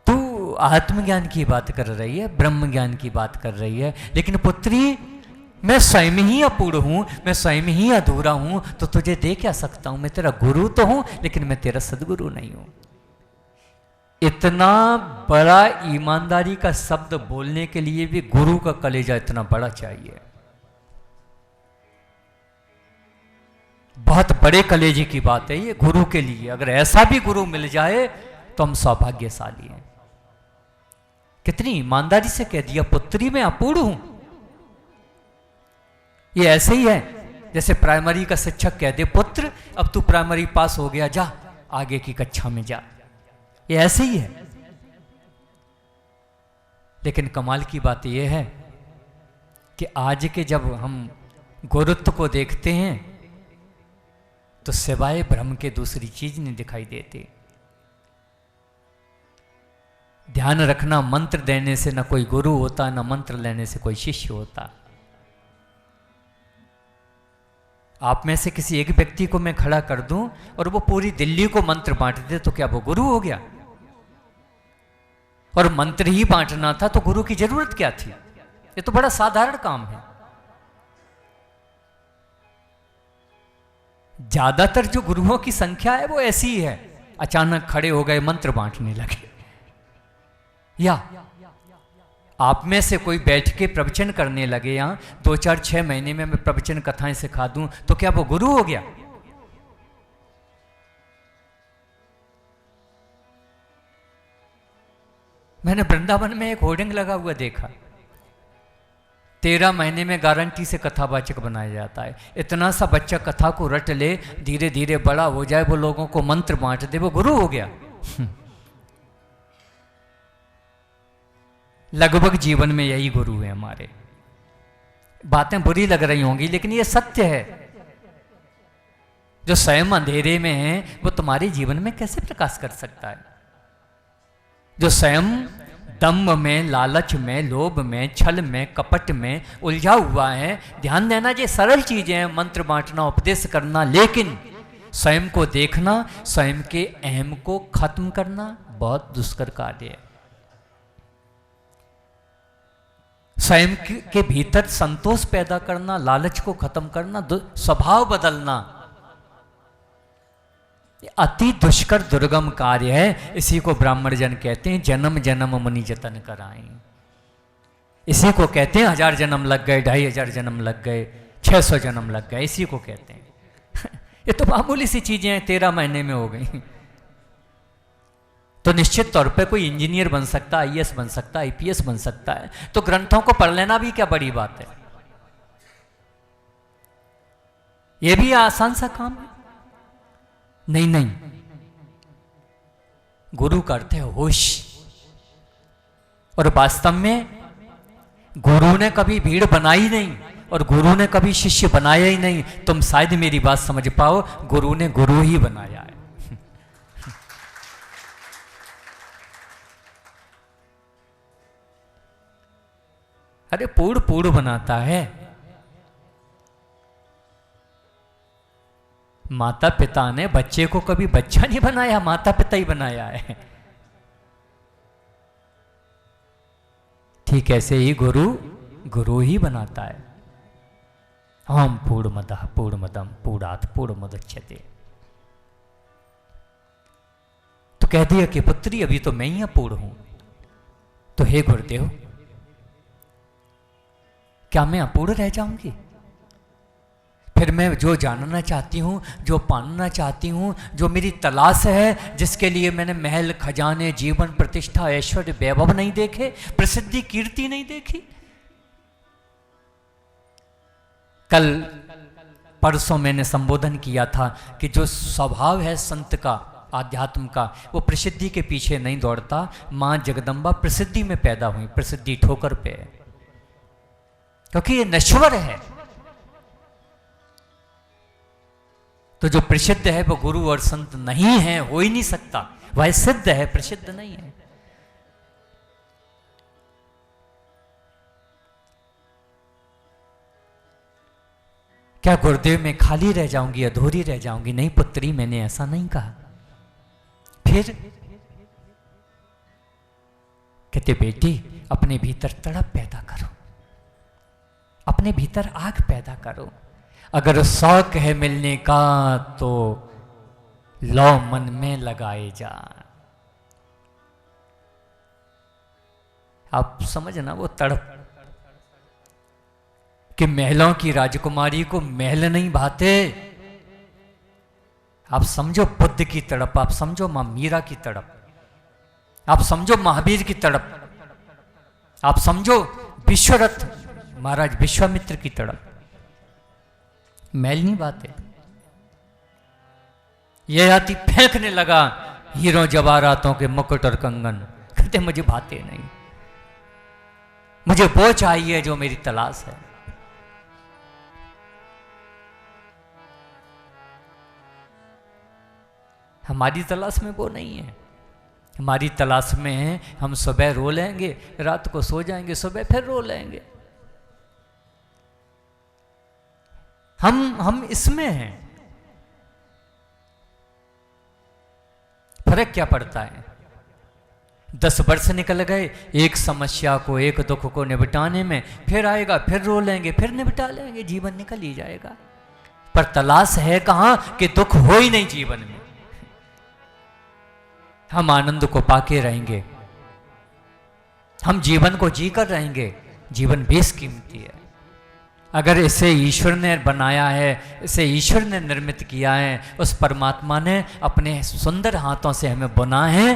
तू आत्मज्ञान की बात कर रही है, ब्रह्म ज्ञान की बात कर रही है, लेकिन पुत्री मैं स्वयं ही अपूर्ण हूं, मैं स्वयं ही अधूरा हूं, तो तुझे दे क्या सकता हूं? मैं तेरा गुरु तो हूं, लेकिन मैं तेरा सदगुरु नहीं हूं। इतना बड़ा ईमानदारी का शब्द बोलने के लिए भी गुरु का कलेजा इतना बड़ा चाहिए। बहुत बड़े कलेजे की बात है ये गुरु के लिए। अगर ऐसा भी गुरु मिल जाए तो हम सौभाग्यशाली हैं। कितनी ईमानदारी से कह दिया, पुत्री मैं अपूर्ण हूं। ये ऐसे ही है जैसे प्राइमरी का शिक्षक कह दे, पुत्र अब तू प्राइमरी पास हो गया, जा आगे की कक्षा में जा। ये ऐसे ही है। लेकिन कमाल की बात यह है कि आज के जब हम गुरुत्व को देखते हैं तो सिवाय भ्रम के दूसरी चीज नहीं दिखाई देती। ध्यान रखना, मंत्र देने से न कोई गुरु होता, न मंत्र लेने से कोई शिष्य होता। आप में से किसी एक व्यक्ति को मैं खड़ा कर दूं और वो पूरी दिल्ली को मंत्र बांट दे तो क्या वो गुरु हो गया? और मंत्र ही बांटना था तो गुरु की जरूरत क्या थी? ये तो बड़ा साधारण काम है। ज्यादातर जो गुरुओं की संख्या है वो ऐसी ही है, अचानक खड़े हो गए मंत्र बांटने लगे। या आप में से कोई बैठ के प्रवचन करने लगे, यहां 2, 4, 6 महीने में मैं प्रवचन कथाएं सिखा दूं तो क्या वो गुरु हो गया? मैंने वृंदावन में एक होर्डिंग लगा हुआ देखा, 13 महीने में गारंटी से कथावाचक बनाया जाता है। इतना सा बच्चा कथा को रट ले, धीरे धीरे बड़ा हो जाए, वो लोगों को मंत्र बांट दे, वो गुरु हो गया। लगभग जीवन में यही गुरु है हमारे। बातें बुरी लग रही होंगी लेकिन ये सत्य है। जो स्वयं अंधेरे में है वो तुम्हारे जीवन में कैसे प्रकाश कर सकता है? जो स्वयं दम्भ में, लालच में, लोभ में, छल में, कपट में उलझा हुआ है। ध्यान देना, ये सरल चीजें हैं, मंत्र बांटना, उपदेश करना, लेकिन स्वयं को देखना, स्वयं के अहम को खत्म करना बहुत दुष्कर कार्य है। स्वयं के भीतर संतोष पैदा करना, लालच को खत्म करना, स्वभाव बदलना, ये अति दुष्कर दुर्गम कार्य है। इसी को ब्राह्मण जन कहते हैं जन्म जन्म मुनि जतन कराएं। इसी को कहते हैं 1000 जन्म लग गए, 2500 जन्म लग गए, 600 जन्म लग गए, इसी को कहते हैं। ये तो मामूली सी चीजें हैं, 13 महीने में हो गई। तो निश्चित तौर पे कोई इंजीनियर बन सकता है, IAS बन सकता है, IPS बन सकता है। तो ग्रंथों को पढ़ लेना भी क्या बड़ी बात है? ये भी आसान सा काम है। नहीं नहीं, गुरु करते हैं होश। और वास्तव में गुरु ने कभी भीड़ बनाई नहीं और गुरु ने कभी शिष्य बनाया ही नहीं। तुम शायद मेरी बात समझ पाओ, गुरु ने गुरु ही बनाया है। अरे पूर्ण पूर्ण बनाता है। माता पिता ने बच्चे को कभी बच्चा नहीं बनाया, माता पिता ही बनाया है। ठीक ऐसे ही गुरु गुरु ही बनाता है। हम पूर्णमदः पूर्णमदम पूर्णात् पूर्णमुदच्यते। तो कह दिया कि पुत्री अभी तो मैं ही अपूर्ण हूं। तो हे गुरुदेव, क्या मैं अपूर्ण रह जाऊंगी? फिर मैं जो जानना चाहती हूँ, जो पाना चाहती हूँ, जो मेरी तलाश है, जिसके लिए मैंने महल खजाने जीवन प्रतिष्ठा ऐश्वर्य वैभव नहीं देखे, प्रसिद्धि कीर्ति नहीं देखी। कल परसों मैंने संबोधन किया था कि जो स्वभाव है संत का, आध्यात्म का, वो प्रसिद्धि के पीछे नहीं दौड़ता। मां जगदम्बा प्रसिद्धि में पैदा हुई, प्रसिद्धि ठोकर पे है, क्योंकि ये नश्वर है। तो जो प्रसिद्ध है वो गुरु और संत नहीं है, हो ही नहीं सकता। वह सिद्ध है, प्रसिद्ध नहीं है। क्या गुरुदेव में खाली रह जाऊंगी, अधूरी रह जाऊंगी? नहीं पुत्री, मैंने ऐसा नहीं कहा। फिर कहते बेटी, अपने भीतर तड़प पैदा करो, अपने भीतर आग पैदा करो। अगर शौक है मिलने का तो लो मन में लगाए जा। आप समझना वो तड़प कि महलों की राजकुमारी को महल नहीं भाते। आप समझो बुद्ध की तड़प, आप समझो मां मीरा की तड़प, आप समझो महावीर की तड़प, आप समझो विश्वरथ महाराज विश्वामित्र की तड़प। महल नहीं बातें। ये आती फेंकने लगा हीरों जवाहरातों के मुकुट और कंगन। कहते मुझे भाते नहीं, मुझे वो चाहिए जो मेरी तलाश है। हमारी तलाश में वो नहीं है। हमारी तलाश में है हम सुबह रो लेंगे, रात को सो जाएंगे, सुबह फिर रो लेंगे। हम इसमें हैं। फर्क क्या पड़ता है? 10 वर्ष निकल गए एक समस्या को, एक दुख को निपटाने में, फिर आएगा, फिर रो लेंगे, फिर निपटा लेंगे, जीवन निकल ही जाएगा। पर तलाश है कहां कि दुख हो ही नहीं जीवन में। हम आनंद को पाके रहेंगे, हम जीवन को जीकर रहेंगे। जीवन बेशकीमती है। अगर इसे ईश्वर ने बनाया है, इसे ईश्वर ने निर्मित किया है, उस परमात्मा ने अपने सुंदर हाथों से हमें बुना है,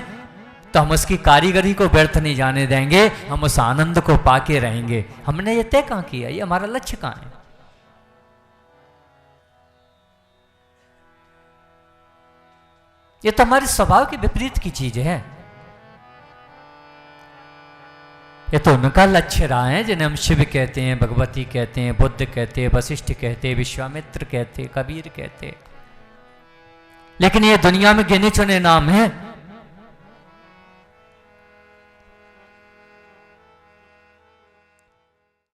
तो हम उसकी कारीगरी को व्यर्थ नहीं जाने देंगे। हम उस आनंद को पाके रहेंगे। हमने ये तय कहां किया? ये हमारा लक्ष्य कहां है? ये तो हमारे स्वभाव के विपरीत की चीज है। ये तो उनका लक्ष्य रहा है जिन्हें हम शिव कहते हैं, भगवती कहते हैं, बुद्ध कहते हैं, वशिष्ठ कहते हैं, विश्वामित्र कहते हैं, कबीर कहते हैं। लेकिन ये दुनिया में गिने चुने नाम हैं।